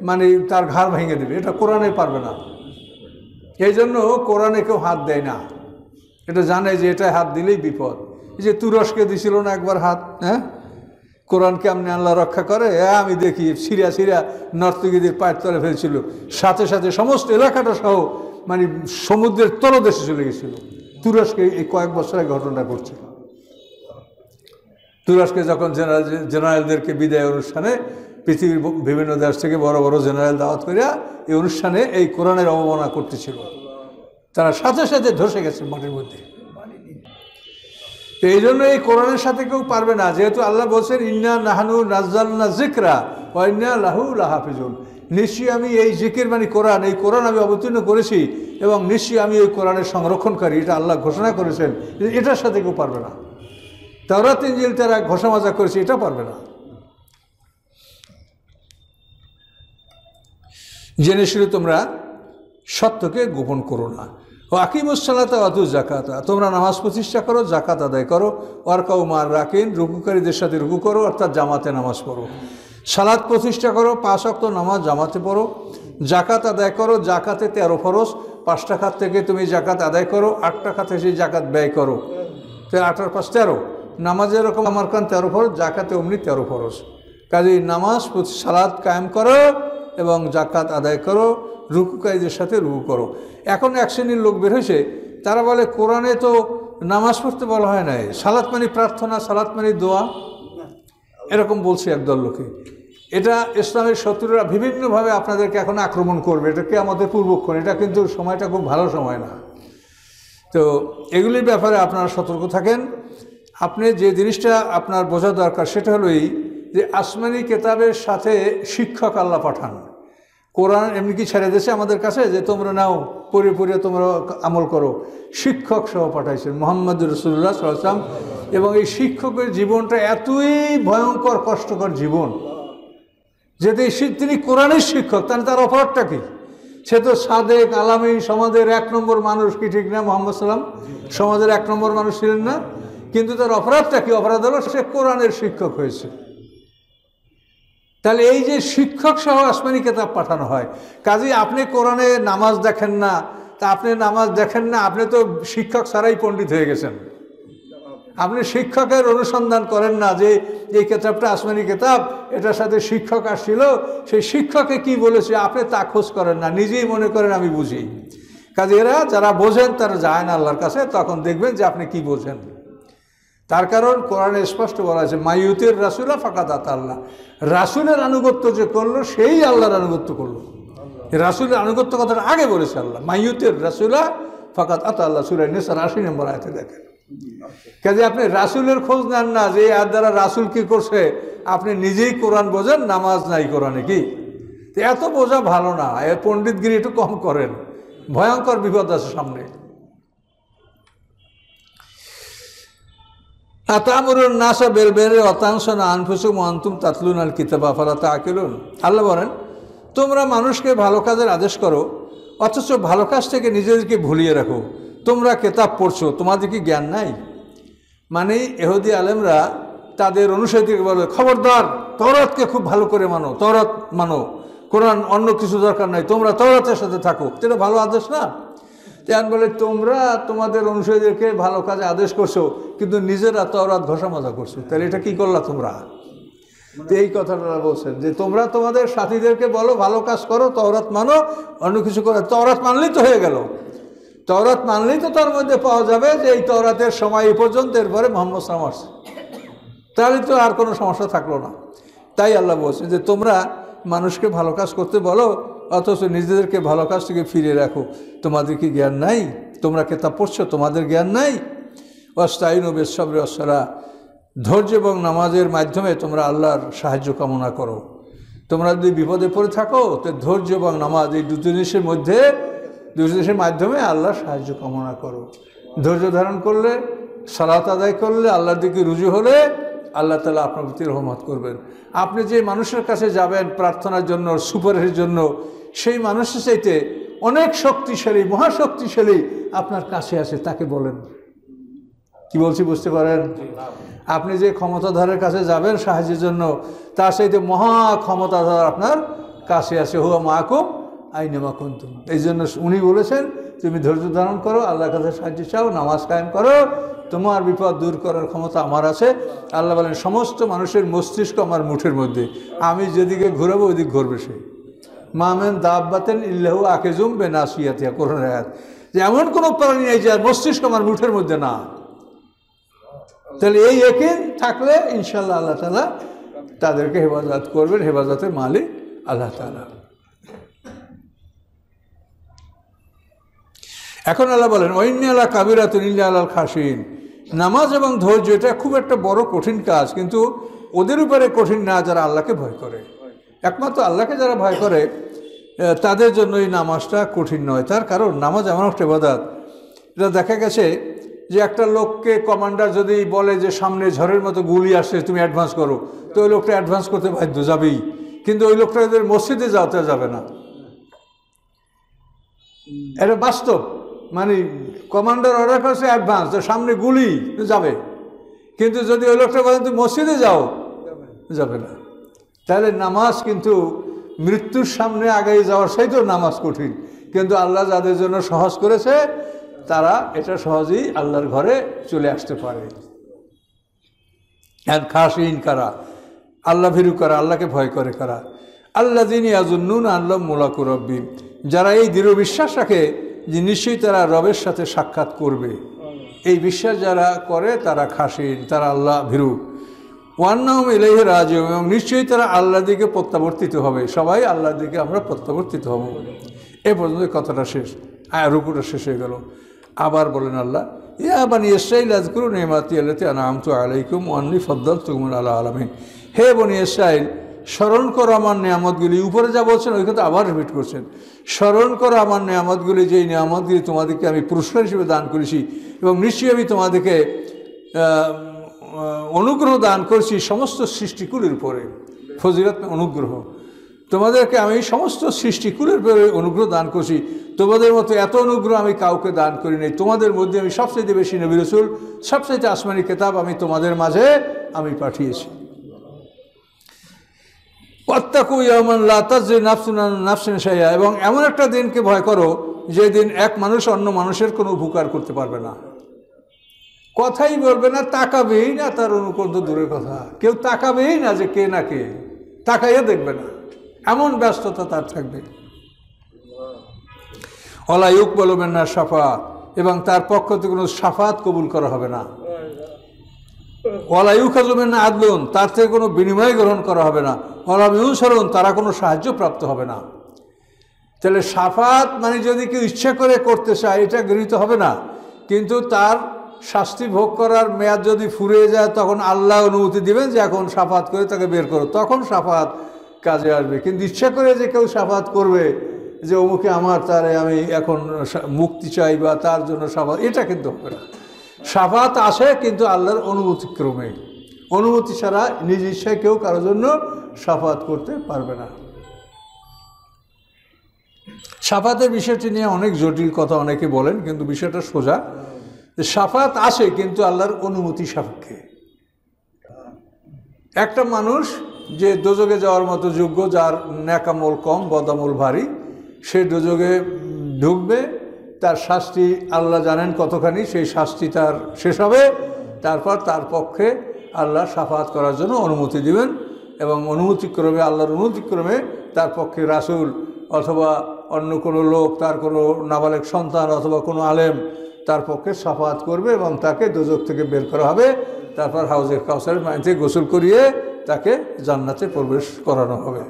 মানে তার ঘাড় ভেঙে দেবে, এটা কোরআনে পারবে না। এই জন্য কোরআনে কেউ হাত দেয় না, এটা জানে যে এটা হাত দিলেই বিপদ। এই যে তুরস্কে দিছিল না একবার হাত, হ্যাঁ, কোরআনকে আপনি আল্লাহ রক্ষা করে? আমি দেখি সিরিয়া নর্তকীদের পায়ের তলে ফেলছিল, সাথে সাথে সমস্ত এলাকাটা সহ মানে সমুদ্রের তলদেশে চলে গেছিল। তুরস্কে এই কয়েক বছর আগে ঘটনা ঘটছিল। তুরস্কে যখন জেনারেলদেরকে বিদায় অনুষ্ঠানে পৃথিবীর বিভিন্ন দেশ থেকে বড় বড় জেনারেল দাওয়াত করিয়া এই অনুষ্ঠানে এই কোরআনের অবমাননা করতেছিল, তারা সাথে সাথে ধসে গেছে মাটির মধ্যে। তো এই জন্য এই কোরআনের সাথে কেউ পারবে না, যেহেতু আল্লাহ বলছেন ইন্না নাহানু নাজ্জালনা যিকরা ওয়া ইন্না লাহু লাহাফিজুন, নিশ্চয়ই আমি এই জিকির মানে কোরআন, এই কোরআন আমি অবতীর্ণ করেছি এবং নিশ্চয়ই আমি এই কোরআনের সংরক্ষণকারী, এটা আল্লাহ ঘোষণা করেছেন। এটার সাথে কেউ পারবে না। তাওরাত ইনজিল তারা ঘোষণা মাজা করেছে, এটা পারবে না। জেনে শুনে তোমরা সত্যকে গোপন করো না। ও আকিমুসসালাতা ওয়া আতুজ যাকাতা, তোমরা নামাজ প্রতিষ্ঠা করো, যাকাত আদায় করো। ওয়ারকাউ মার রাকিন, রুকুকারীদের সাথে রুকু করো, অর্থাৎ জামাতে নামাজ পড়ো। সালাত প্রতিষ্ঠা করো, 5 ওয়াক্ত নামাজ জামাতে পড়ো। যাকাত আদায় করো, জাকাতে 13 ফরজ, 5 টাকার থেকে তুমি জাকাত আদায় করো, 8 টাকা থেকে সেই জাকাত ব্যয় করো। 8 আর 5 13, নামাজে এরকম আমার কান 13 ফরজ, জাকাতে অমনি 13 ফরজ। কাজেই নামাজ সালাত কায়েম করো এবং জাকাত আদায় করো, রুকুকারীদের সাথে রুকু করো। এখন এক শ্রেণীর লোক বের হয়েছে, তারা বলে কোরআনে তো নামাজ পড়তে বলা হয় নাই, সালাত মানে প্রার্থনা, সালাত মানে দোয়া, এরকম বলছে একদল লোকে। এটা ইসলামের শত্রুরা বিভিন্নভাবে আপনাদেরকে এখন আক্রমণ করবে, এটাকে আমাদের পূর্বক্ষণ, এটা কিন্তু সময়টা খুব ভালো সময় না। তো এগুলির ব্যাপারে আপনারা সতর্ক থাকেন। আপনি যে জিনিসটা আপনার বোঝা দরকার সেটা হলো এই যে আসমানি কেতাবের সাথে শিক্ষক আল্লাহ পাঠান। কোরআন এমনি কি ছেড়ে দিয়েছে আমাদের কাছে যে তোমরা নাও পড়ে পড়ে তোমরা আমল করো? শিক্ষক সহ পাঠাইছেন মুহাম্মদ রাসূলুল্লাহ সাল্লাল্লাহু আলাইহি ওয়াসাল্লাম। এবং এই শিক্ষকের জীবনটা এতই ভয়ঙ্কর কষ্টকর জীবন, যেতে তিনি কোরআনের শিক্ষক, তাহলে তার অপরাধটা কি? সে তো সাদেক আলামী, সমাজের 1 নম্বর মানুষ, কি ঠিক না? মুহাম্মদ সাল্লাম সমাজের 1 নম্বর মানুষ ছিলেন না? কিন্তু তার অপরাধটা কি? অপরাধ হলো সে কোরআনের শিক্ষক হয়েছে। তাহলে এই যে শিক্ষক সহ আসমানি কিতাব পাঠানো হয়, কাজেই আপনি কোরআনে নামাজ দেখেন না, তা আপনি নামাজ দেখেন না, আপনি তো শিক্ষক ছাড়াই পণ্ডিত হয়ে গেছেন। আপনি শিক্ষকের অনুসন্ধান করেন না যে এই কিতাবটা আসমানি কিতাব, এটার সাথে শিক্ষক আসছিল, সেই শিক্ষকে কি বলেছে আপনি তা খোঁজ করেন না, নিজেই মনে করেন আমি বুঝি। কাজে এরা যারা বোঝেন তারা যায় না আল্লাহর কাছে, তখন দেখবেন যে আপনি কি বোঝেন। তার কারণ কোরআনে স্পষ্ট বলা আছে মাইয়ুতির রাসূলা ফাকাদ আতা আল্লাহ, রাসূলের আনুগত্য যে করলো সেই আল্লাহর আনুগত্য করলো। রাসূলের আনুগত্য কথাটা আগে বলেছে আল্লাহ, মাইয়ুতির রাসূলা ফাকাদ আতা আল্লাহ, সূরা নিসার 80 নম্বর আয়াতে দেখেন। কাজে আপনি রাসূলের খোঁজ নেন না যে এর দ্বারা রাসূল কি করছে, আপনি নিজেই কোরআন বোঝেন, নামাজ নাই কোরআনে, কি এত বোঝা ভালো না, এর পণ্ডিতগিরি একটু কম করেন, ভয়ঙ্কর বিপদ আছে সামনে। আতামুরুন নাসা বিল বিররি ওয়া তানসাউনা আনফুসাকুম ওয়া আনতুম তাতলুনাল কিতাবা আফালা তাআকিলুন। আল্লাহ বলেন তোমরা মানুষকে ভালো কাজের আদেশ করো অথচ ভালো কাজ থেকে নিজেদেরকে ভুলিয়ে রাখো। তোমরা কিতাব পড়ছো, তোমাদের কি জ্ঞান নাই? মানে ইহুদি আলেমরা তাদের অনুসারীদেরকে বলে খবরদার তাওরাতকে খুব ভালো করে মানো, তাওরাত মানো, কোরআন অন্য কিছু দরকার নাই, তোমরা তাওরাতের সাথে থাকো। এটা ভালো আদেশ না? তেমন বলে তোমরা তোমাদের অনুসারীদেরকে ভালো কাজে আদেশ করছো কিন্তু নিজেরা তাওরাত ঘষা মাজা করছো, তাহলে এটা কি করলা তোমরা? তো এই কথাটা বলছেন যে তোমরা তোমাদের সাথীদেরকে বলো ভালো কাজ করো, তাওরাত মানো, অন্য কিছু করো। তাওরাত মানলেই তো হয়ে গেল, তাওরাত মানলেই তো তার মধ্যে পাওয়া যাবে যে এই তাওরাতের সময় এই পর্যন্ত, এরপরে মুহাম্মদ সাল্লাল্লাহু আলাইহি ওয়াসাল্লাম আসছে, তাহলে তো আর কোনো সমস্যা থাকলো না। তাই আল্লাহ বলছে যে তোমরা মানুষকে ভালো কাজ করতে বলো অথচ নিজেদেরকে ভালো কাজ থেকে ফিরে রাখো। তোমাদের কি জ্ঞান নাই? তোমরা কিতাব পড়ছো, তোমাদের জ্ঞান নাই? ওয়াস্তাইনু বিস-সাবরি ওয়াস-সালাহ, ধৈর্য এবং নামাজের মাধ্যমে তোমরা আল্লাহর সাহায্য কামনা করো। তোমরা যদি বিপদে পড়ে থাকো তো ধৈর্য এবং নামাজ এই দুটো জিনিসের মধ্যে, দুটো জিনিসের মাধ্যমে আল্লাহর সাহায্য কামনা করো। ধৈর্য ধারণ করলে, সালাত আদায় করলে, আল্লাহর দিকে রুজু হলে আল্লাহ তাআলা আপনার প্রতি রহমত করবেন। আপনি যে মানুষের কাছে যাবেন প্রার্থনার জন্য, সুপারিশের জন্য, সেই মানুষের চাইতে অনেক শক্তিশালী, মহাশক্তিশালী আপনার কাছে আছে, তাকে বলেন। কি বলছি বুঝতে পারেন? আপনি যে ক্ষমতাধরের কাছে যাবেন সাহায্যের জন্য, তার চাইতে মহা ক্ষমতাধর আপনার কাছে আছে, হুয়া মাকুম আইনামা কুনতুম। এই জন্য উনি বলেছেন তুমি ধৈর্য ধারণ করো, আল্লাহর কাছে সাহায্য চাও, নামাজ কায়েম করো, তোমার বিপদ দূর করার ক্ষমতা আমার আছে। আল্লাহ বলেন সমস্ত মানুষের মস্তিষ্ক আমার মুঠের মধ্যে, আমি যেদিকে ঘুরাবো ওইদিকে ঘুরবে সে। মামেন দাব্বাতেন ইল্লাহু আকিজুম বিনাসিয়াতিহা, কোরআন আয়াত, যে এমন কোনো প্রাণী নেই যার মস্তিষ্ক আমার মুঠের মধ্যে না। তাহলে এই ইয়াকিন থাকলে ইনশাআল্লাহ আল্লাহ তাআলা তাদেরকে হেফাজত করবেন, হেফাজতের মালিক আল্লাহ তাআলা। এখন আল্লাহ বলেন ওয়াইন্না আলা কাবিরাতুন ইল্লা আলাল খাশিন, নামাজ এবং ধৈর্য এটা খুব একটা বড় কঠিন কাজ, কিন্তু ওদের উপরে কঠিন না যারা আল্লাহকে ভয় করে। একমাত্র আল্লাহকে যারা ভয় করে তাদের জন্য এই নামাজটা কঠিন নয়। তার কারণ নামাজ এমন একটা ইবাদত, এটা দেখা গেছে যে একটা লোককে কমান্ডার যদি বলে যে সামনে ঝড়ের মতো গুলি আসছে, তুমি অ্যাডভান্স করো, তো ওই লোকটা অ্যাডভান্স করতে বাধ্য যাবেই, কিন্তু ওই লোকটা এদের মসজিদে যাওয়াতে যাবে না। এটা বাস্তব, মানে কমান্ডার অর্ডার করছে অ্যাডভান্স, তো সামনে গুলি যাবে, কিন্তু যদি ওই লোকটা বলেন তুমি মসজিদে যাও, যাবে না। তাহলে নামাজ কিন্তু মৃত্যুর সামনে আগাই যাওয়ার সেই তো নামাজ কঠিন, কিন্তু আল্লাহ যাদের জন্য সহজ করেছে তারা এটা সহজেই আল্লাহর ঘরে চলে আসতে পারে। আর খাশিন কারা, আল্লাহ ভীরু কারা, আল্লাহকে ভয় করে কারা, আল্লাযীনা ইয়াযুন্নুনা আন্নাহুম মুলাকু রাব্বিহিম, যারা এই দৃঢ় বিশ্বাস রাখে যে নিশ্চয়ই তারা রবের সাথে সাক্ষাৎ করবে, এই বিশ্বাস যারা করে তারা খাশিন, তারা আল্লাহ ভীরু। ওয়ান্নাহুম ইলাইহি রাজিউন, এবং নিশ্চয়ই তারা আল্লাহর দিকে প্রত্যাবর্তিত হবে। সবাই আল্লাহর দিকে আমরা প্রত্যাবর্তিত হব। এ পর্যন্ত কথাটা শেষ, রুকুটা শেষ হয়ে গেল। আবার বলেন আল্লাহ, ইয়া বানি ইসরাঈল আযকুরু নি'মাতি আল্লাতী আন'আমতু আলাইকুম ওয়া আন্নী ফাদ্দালতুকুম আলা আলামিন। হে বনি ইসরাঈল, স্মরণ করো আমার নিয়ামতগুলি। উপরে যা বলছেন ওই কথা আবার রিপিট করছেন, স্মরণ করো আমার নিয়ামতগুলি, যেই নিয়ামতগুলি তোমাদেরকে আমি পুরস্কার হিসেবে দান করেছি, এবং নিশ্চয়ই আমি তোমাদেরকে অনুগ্রহ দান করেছি সমস্ত সৃষ্টিকুলের উপরে। ফজিলত অনুগ্রহ, তোমাদেরকে আমি সমস্ত সৃষ্টিকুলের উপরে অনুগ্রহ দান করছি, তোমাদের মতো এত অনুগ্রহ আমি কাউকে দান করি নাই। তোমাদের মধ্যে আমি সবচাইতে বেশি নবী রাসূল, সবচাইতে আসমানি কিতাব আমি তোমাদের মাঝে আমি পাঠিয়েছি। ওয়াত্তাকু ইয়াওমান লা তাজজি নাফসুন আন নাফসিন শাইআ, এবং এমন একটা দিনকে ভয় করো যে দিন এক মানুষ অন্য মানুষের কোনো উপকার করতে পারবে না, কথাই বলবে না, তাকাবেই না, তার অনুকূল তো দূরের কথা, কেউ তাকাবেই না যে কে না কে, তাকাইয়া দেখবে না, এমন ব্যস্ততা তার থাকবে। ওয়ালা ইউকবালু মিন্না শাফাআত, এবং তার পক্ষ থেকে কোনো শাফাত কবুল করা হবে না। ওয়ালা ইউখাযু মিন্না আদলুন, তার থেকে কোনো বিনিময় গ্রহণ করা হবে না। ওয়ালা ইউনসারুন, তারা কোনো সাহায্য প্রাপ্ত হবে না। তাহলে শাফাত মানে যদি কেউ ইচ্ছা করে করতে চায় এটা গৃহীত হবে না, কিন্তু তার শাস্তি ভোগ করার মেয়াদ যদি ফুরিয়ে যায় তখন আল্লাহ অনুমতি দিবেন যে এখন শাফাত করে তাকে বের করো, তখন শাফাত কাজে আসবে। কিন্তু ইচ্ছা করে যে কেউ শাফাত করবে যে অমুকে আমার, তারে আমি এখন মুক্তি চাই বা তার জন্য শাফাত, এটা কিন্তু হবে না। শাফাত আসে কিন্তু আল্লাহর অনুমতিক্রমে, অনুমতি ছাড়া নিজ ইচ্ছায় কেউ কারোর জন্য শাফাত করতে পারবে না। শাফাতের বিষয়টি নিয়ে অনেক জটিল কথা অনেকে বলেন, কিন্তু বিষয়টা সোজা। শাফাত আসে কিন্তু আল্লাহর অনুমতি সাপেক্ষে। একটা মানুষ যে দোজগে যাওয়ার মতো যোগ্য, যার ন্যাকামল কম বদামল ভারী, সে দোজগে ঢুকবে, তার শাস্তি আল্লাহ জানেন কতখানি, সেই শাস্তি তার শেষ হবে, তারপর তার পক্ষে আল্লাহ শাফাত করার জন্য অনুমতি দিবেন, এবং অনুমতিক্রমে আল্লাহর অনুমতিক্রমে তার পক্ষে রাসূল অথবা অন্য কোনো লোক, তার কোনো নাবালেগ সন্তান অথবা কোনো আলেম তার পক্ষে শাফাত করবে এবং তাকে দোজখ থেকে বের করা হবে। তারপর হাউজে কাউসারের পানি থেকে গোসল করিয়ে তাকে জান্নাতে প্রবেশ করানো হবে।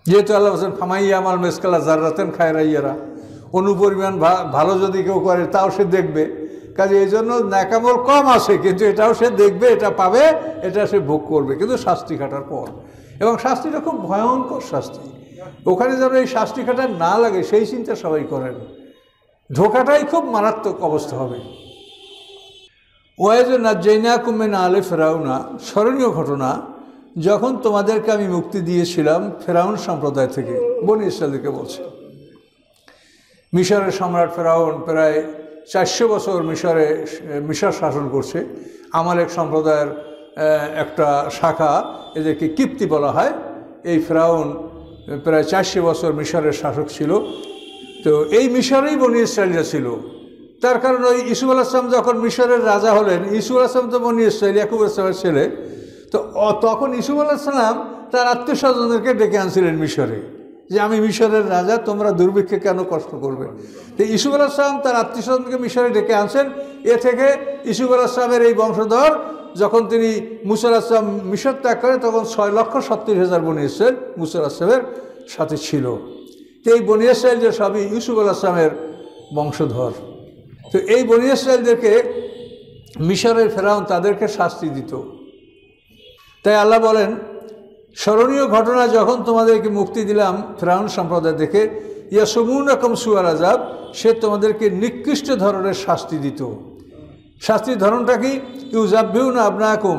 যেহেতু আল্লাহ বলেন ফামাইয়া আমাল মেসকালা জাররাতেন খায়রান ইয়ারা, অনুপরিমাণ ভালো যদি কেউ করে তাও সে দেখবে। কাজে এই জন্য ন্যাকামল কম আসে, কিন্তু এটাও সে দেখবে, এটা পাবে, এটা সে ভোগ করবে, কিন্তু শাস্তি খাটার পর। এবং শাস্তিটা খুব ভয়ঙ্কর শাস্তি, ওখানে যেন এই শাস্তি খাটা না লাগে সেই চিন্তা সবাই করেন, ধোকাটাই খুব মারাত্মক অবস্থা হবে। ওয়াইজ নাজ্জাইনাকুম মিন আলি ফিরাউনা, স্মরণীয় ঘটনা, যখন তোমাদেরকে আমি মুক্তি দিয়েছিলাম ফেরাউন সম্প্রদায় থেকে। বনি ইসরাইলকে বলছে, মিশরের সম্রাট ফেরাউন প্রায় 400 বছর মিশর শাসন করছে। আমালেক সম্প্রদায়ের একটা শাখা, এদেরকে কিপ্তি বলা হয়। এই ফেরাউন প্রায় 400 বছর মিশরের শাসক ছিল। তো এই মিশরেই বনি ইসরায়েলরা ছিল। তার কারণ ওই ইউসুফ আলাইহিস সালাম যখন মিশরের রাজা হলেন, ইউসুফ আলাইহিস সালাম তো বনি ইসরায়েল, ইয়াকুব আলাইহিস সালামের ছেলে, তো তখন ইউসুফ আলাইহিস সালাম তার আত্মীয় স্বজনদেরকে ডেকে আনছিলেন মিশরে, যে আমি মিশরের রাজা, তোমরা দুর্ভিক্ষে কেন কষ্ট করবে। তো ইউসুফ আলাইহিস সালাম তার আত্মীয় স্বজনকে মিশরে ডেকে আনছেন। এ থেকে ইউসুফ আলাইহিস সালামের এই বংশধর, যখন তিনি মুসা আলাইহিস সালাম মিশর ত্যাগ করে, তখন 6,70,000 বনি ইসরায়েল মুসা আলাইহিস সালামের সাথে ছিল। তো এই বনি ইসরায়েল যে সবই ইউসুফ আলাইহিস সালামের বংশধর। তো এই বনি ইসরায়েলদেরকে মিশরের ফেরাউন তাদেরকে শাস্তি দিত। তাই আল্লাহ বলেন, স্মরণীয় ঘটনা যখন তোমাদেরকে মুক্তি দিলাম ফেরাউন সম্প্রদায় দেখে, ইয়াসুমুনাকুম সুআল আযাব, সে তোমাদেরকে নিকৃষ্ট ধরনের শাস্তি দিত। শাস্তির ধরনটা কি? ইউযাব্বিহুনা আবনাকুম,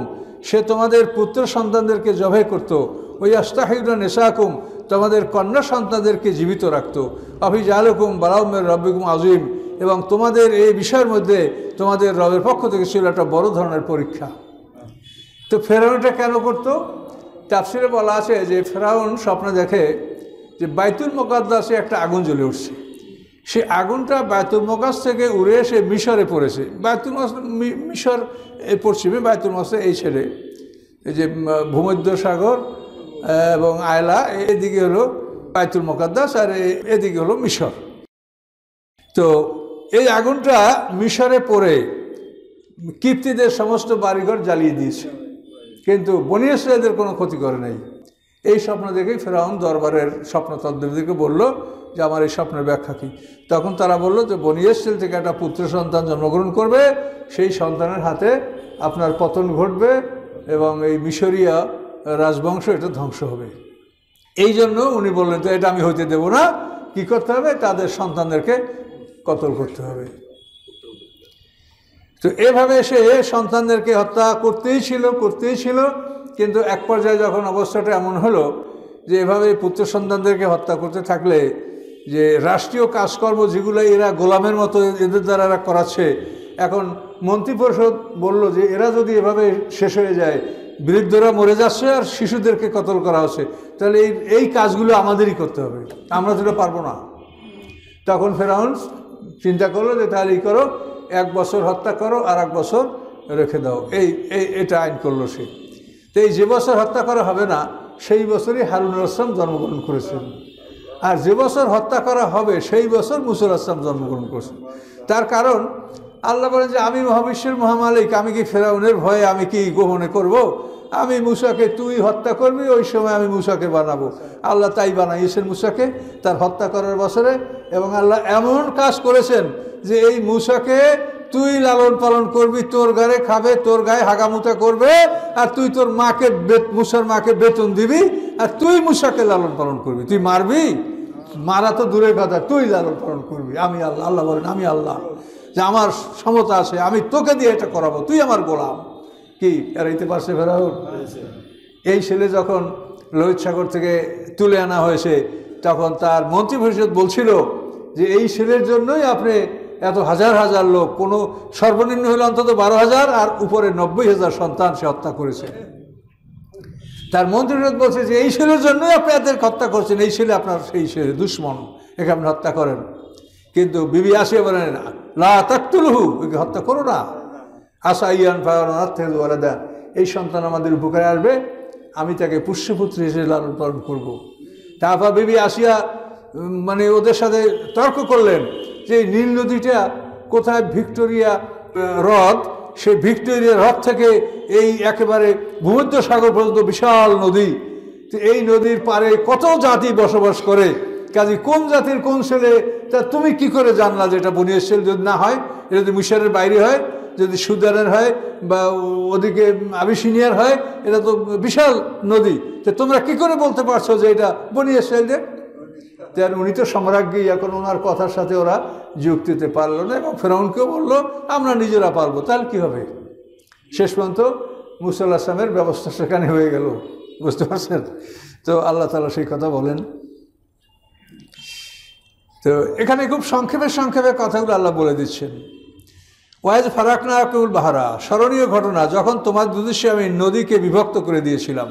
সে তোমাদের পুত্র সন্তানদেরকে জবাই করত। ওয়াস্তাহিয়ুনা নিসাকুম, তোমাদের কন্যা সন্তানদেরকে জীবিত রাখত। আফি জাআলাকুম বালাউম মির রাব্বিকুম আযীম, এবং তোমাদের এই বিষয়ের মধ্যে তোমাদের রবের পক্ষ থেকে ছিল একটা বড় ধরনের পরীক্ষা। তো ফেরাউন এটা কেন করতো? তাফসিরে বলা আছে যে ফেরাউন স্বপ্নে দেখে যে বাইতুল মুকাদ্দাসে একটা আগুন জ্বলে উঠছে। সেই আগুনটা বাইতুল মুকাদ্দাস থেকে উড়ে এসে মিশরে পড়েছে। বাইতুল মিশর এই পশ্চিমে, বাইতুল মুকাদ্দাস এই ছেড়ে, এই যে ভূমধ্য সাগর এবং আয়লা, এদিকে হলো বাইতুল মুকাদ্দাস আর এদিকে হলো মিশর। তো এই আগুনটা মিশরে পড়ে কিপ্তিদের সমস্ত বাড়িঘর জ্বালিয়ে দিয়েছে, কিন্তু বনি ইসরায়েলদের কোনো ক্ষতি করে নাই। এই স্বপ্ন দেখেই ফেরাউন দরবারের স্বপ্নতত্ত্ববিদদেরকে বলল যে আমার এই স্বপ্নের ব্যাখ্যা কী। তখন তারা বলল যে বনি ইসরায়েল থেকে একটা পুত্র সন্তান জন্মগ্রহণ করবে, সেই সন্তানের হাতে আপনার পতন ঘটবে এবং এই মিশরীয় রাজবংশ এটা ধ্বংস হবে। এই জন্য উনি বললেন, তো এটা আমি হইতে দেব না, কি করতে হবে? তাদের সন্তানদেরকে কতল করতে হবে। তো এভাবে সে সন্তানদেরকে হত্যা করতেই ছিল, কিন্তু এক পর্যায়ে যখন অবস্থাটা এমন হলো যে এভাবে পুত্র সন্তানদেরকে হত্যা করতে থাকলে, যে রাষ্ট্রীয় কাজকর্ম যেগুলো এরা গোলামের মতো এদের দ্বারা এরা করাচ্ছে, এখন মন্ত্রিপরিষদ বলল যে এরা যদি এভাবে শেষ হয়ে যায়, বৃদ্ধরা মরে যাচ্ছে আর শিশুদেরকে কতল করা হচ্ছে, তাহলে এই কাজগুলো আমাদেরই করতে হবে, আমরা তো পারবো না। তখন ফেরাউন চিন্তা করলো যে তাহলে এই করো, 1 বছর হত্যা করো আর 1 বছর রেখে দাও, এটা আইন করলো সে। তো এই যে বছর হত্যা করা হবে না, সেই বছরই হারুন আলাইহিস সালাম জন্মগ্রহণ করেছেন, আর যে বছর হত্যা করা হবে সেই বছর মুসা আলাইহিস সালাম জন্মগ্রহণ করেছেন। তার কারণ আল্লাহ বলেন যে আমি মহাবিশ্বের মহামালিক, আমি কি ফেরাউনের ভয়ে আমি কি গোপনে করব? আমি মুসাকে তুই হত্যা করবি, ওই সময় আমি মুসাকে বানাবো। আল্লাহ তাই বানাইয়েছেন মুসাকে তার হত্যা করার বছরে, এবং আল্লাহ এমন কাজ করেছেন যে এই মুসাকে তুই লালন পালন করবি, তোর ঘরে খাবে, তোর গায়ে হাগামুতা করবে, আর তুই তোর মাকে, মুসার মাকে বেতন দিবি, আর তুই মুসাকে লালন পালন করবি। তুই মারবি? মারা তো দূরের কথা, তুই লালন পালন করবি। আমি আল্লাহ। আল্লাহ বলেন আমি আল্লাহ, যে আমার ক্ষমতা আছে, আমি তোকে দিয়ে এটা করাবো, তুই আমার গোলাম। কি এড়াইতে পারছে ফেরাউন? এই ছেলে যখন লোহিত সাগর থেকে তুলে আনা হয়েছে, তখন তার মন্ত্রিপরিষদ বলছিল যে এই ছেলের জন্যই আপনি এত হাজার হাজার লোক, কোনো সর্বনিম্ন হলে অন্তত 12,000 আর উপরে 90,000 সন্তান সে হত্যা করেছে। তার মন্ত্রিপরিষদ বলছে যে এই ছেলের জন্যই আপনি এদের হত্যা করছেন, এই ছেলে আপনার সেই ছেলে দুশ্মন, একে আপনি হত্যা করেন। কিন্তু বিবি আসিয়া বলেন লা তাকতুলহু, একে হত্যা করো না, আশা ইয়ান ফাওয়ালাদা, এই সন্তান আমাদের উপকারে আসবে, আমি তাকে পুষ্যপুত্র হিসেবে লালন পালন করবো। তারপর বিবি আসিয়া মানে ওদের সাথে তর্ক করলেন যে নীল নদীটা কোথায়? ভিক্টোরিয়া হ্রদ, সেই ভিক্টোরিয়া হ্রদ থেকে এই একেবারে ভূমধ্য সাগর পর্যন্ত বিশাল নদী। তো এই নদীর পারে কত জাতি বসবাস করে, কাজে কোন জাতির কোন ছেলে, তা তুমি কি করে জানলা যে এটা বনি ইসরায়েল? যদি না হয়, এটা যদি মিশরের বাইরে হয়, যদি সুদানের হয় বা ওদিকে আবিসিনিয়ার হয়, এটা তো বিশাল নদী, তো তোমরা কি করে বলতে পারছো যে এটা বনি ইসরায়েলদের? তেন উনি তো সম্রাজ্ঞী, এখন ওনার কথার সাথে ওরা যুক্তিতে পারলো না, এবং ফেরাউনকেও বললো আমরা নিজেরা পারবো। তাহলে কী হবে? শেষ পর্যন্ত মুসা আলাইহিস সালামের ব্যবস্থা সেখানে হয়ে গেল, বুঝতে পারছেন? তো আল্লাহ তাআলা সেই কথা বলেন। তো এখানে খুব সংক্ষেপে কথাগুলো আল্লাহ বলে দিচ্ছেন। ওয়াইজ ফারাকনাকুল বাহারা, স্মরণীয় ঘটনা যখন তোমার দুদেশে আমি নদীকে বিভক্ত করে দিয়েছিলাম।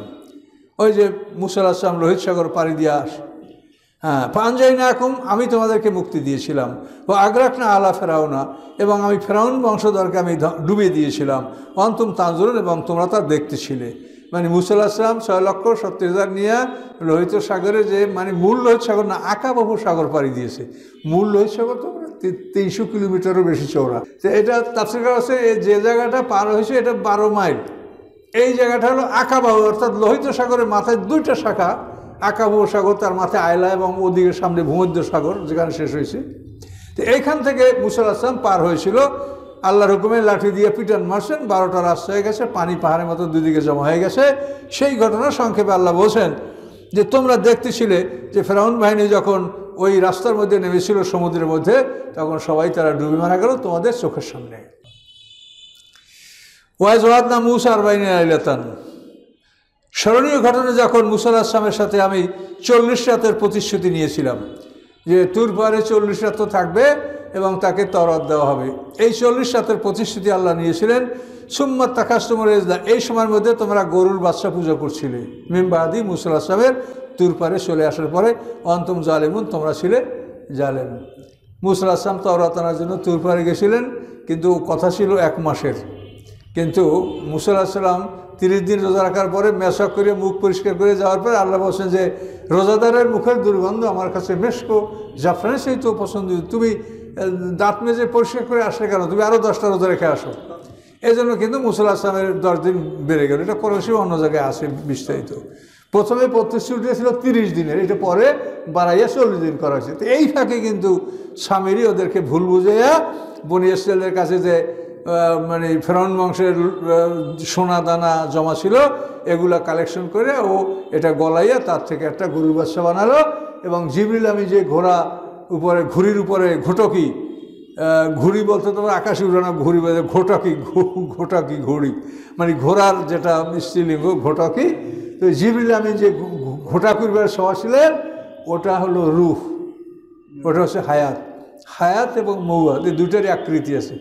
ওই যে মুসা আলাইহিস সালাম লোহিত সাগর পাড়ি দিয়ে হ্যাঁ, ফানজাইনাকুম, আমি তোমাদেরকে মুক্তি দিয়েছিলাম। ও আগ্রাকনা আলা ফেরাউনা, এবং আমি ফেরাউন বংশধরকে আমি ডুবিয়ে দিয়েছিলাম। অন্তুম তানজুরুন, এবং তোমরা তা দেখতেছিলে। মানে মুসা আলাইহিস সালাম 6,70,000 নিয়ে লোহিত সাগরে, যে মানে মূল লোহিত সাগর না, আকাবাহু সাগর পাড়ি দিয়েছে। মূল লোহিত সাগর তো 300 কিলোমিটারও বেশি চওড়া। তো এটা তাফসীর করা আছে, যে জায়গাটা পার হয়েছে এটা 12 মাইল। এই জায়গাটা হলো আকাবাহু, অর্থাৎ লোহিত সাগরের মাথায় 2টা শাখা, আকাবাহু সাগর, তার মাথায় আয়লা, এবং ওদিকে সামনে ভূমধ্য সাগর যেখানে শেষ হয়েছে। তো এইখান থেকে মুসা আলাইহিস সালাম পার হয়েছিল, আল্লাহর হুকুমে লাঠি দিয়ে পিটান মারছেন, 12টা রাস্তা হয়ে গেছে, পানি পাহাড়ের মতো দুদিকে জমা হয়ে গেছে। সেই ঘটনা সংক্ষেপে আল্লাহ বলছেন যে তোমরা দেখতেছিলে যে ফেরাউন বাহিনী যখন ওই রাস্তার মধ্যে নেমেছিল সমুদ্রের মধ্যে, তখন সবাই তারা ডুবে মারা গেল তোমাদের চোখের সামনে। ওয়াইজ ওয়াদনা মুসা 40 লাইলাতান, স্মরণীয় ঘটনা যখন মুসা আলাইহিস সালামের সাথে আমি 40 রাতের প্রতিশ্রুতি নিয়েছিলাম যে তুর পাহাড়ে 40 রাত থাকবে এবং তাকে তওরাত দেওয়া হবে। এই 40 রাতের প্রতিশ্রুতি আল্লাহ নিয়েছিলেন। সুম্মাত তাকাসতুমুল ইজলা, এই সময়ের মধ্যে তোমরা গরুর বাচ্চা পূজা করছিলে। মিন বাদি, মুসা আলাইহিস সালামের তুর পাহাড়ে চলে আসার পরে, অন্তুম জালিমুন, তোমরা ছিলে জালেম। মুসা আলাইহিস সালাম তওরাত আনার জন্য তুর পাহাড়ে গেছিলেন, কিন্তু কথা ছিল 1 মাসের। কিন্তু মুসা আলাইহিস সালাম 30 দিন রোজা রাখার পরে মেশক করে মুখ পরিষ্কার করে যাওয়ার পরে আল্লাহ বলছেন যে রোজাদারের মুখের দুর্গন্ধ আমার কাছে মেশকো জাফরানের সেই তো পছন্দ, তুমি দাঁত মেজে পরিষ্কার করে আসলে কেন, তুমি আরও 10টা রোজা রেখে আসো। এই জন্য কিন্তু মুসা আলাইহিস সালামের 10 দিন বেড়ে গেল। এটা কোরআনে অন্য জায়গায় আছে বিস্তারিত। প্রথমে প্রতিশ্রুতি ছিল 30 দিনের, এটা পরে বাড়াইয়া 40 দিন করা হয়েছে। তো এই ফাঁকে কিন্তু সামিরি ওদেরকে ভুল বুঝাইয়া বনি ইসরায়েলের কাছে যে মানে ফেরাউন বংশের সোনা দানা জমা ছিল এগুলা কালেকশন করে ও এটা গলাইয়া তার থেকে একটা গরুর বাচ্চা বানালো। এবং জিবরিল আমি যে ঘোড়া উপরে, ঘুড়ির উপরে ঘোটকি, ঘুড়ি বলতে তোমার আকাশে উড়ানো ঘুড়ি বলতে ঘোটকি, ঘোটকি ঘুড়ি মানে ঘোড়ার যেটা স্ত্রীলিঙ্গ ঘোটকি। তো জিবরিল আমি যে ঘোটা করবার সওয়া ছিলেন ওটা হলো রূহ, ওটা হচ্ছে হায়াত। হায়াত এবং মৌয়াত এই দুটারই আকৃতি আছে।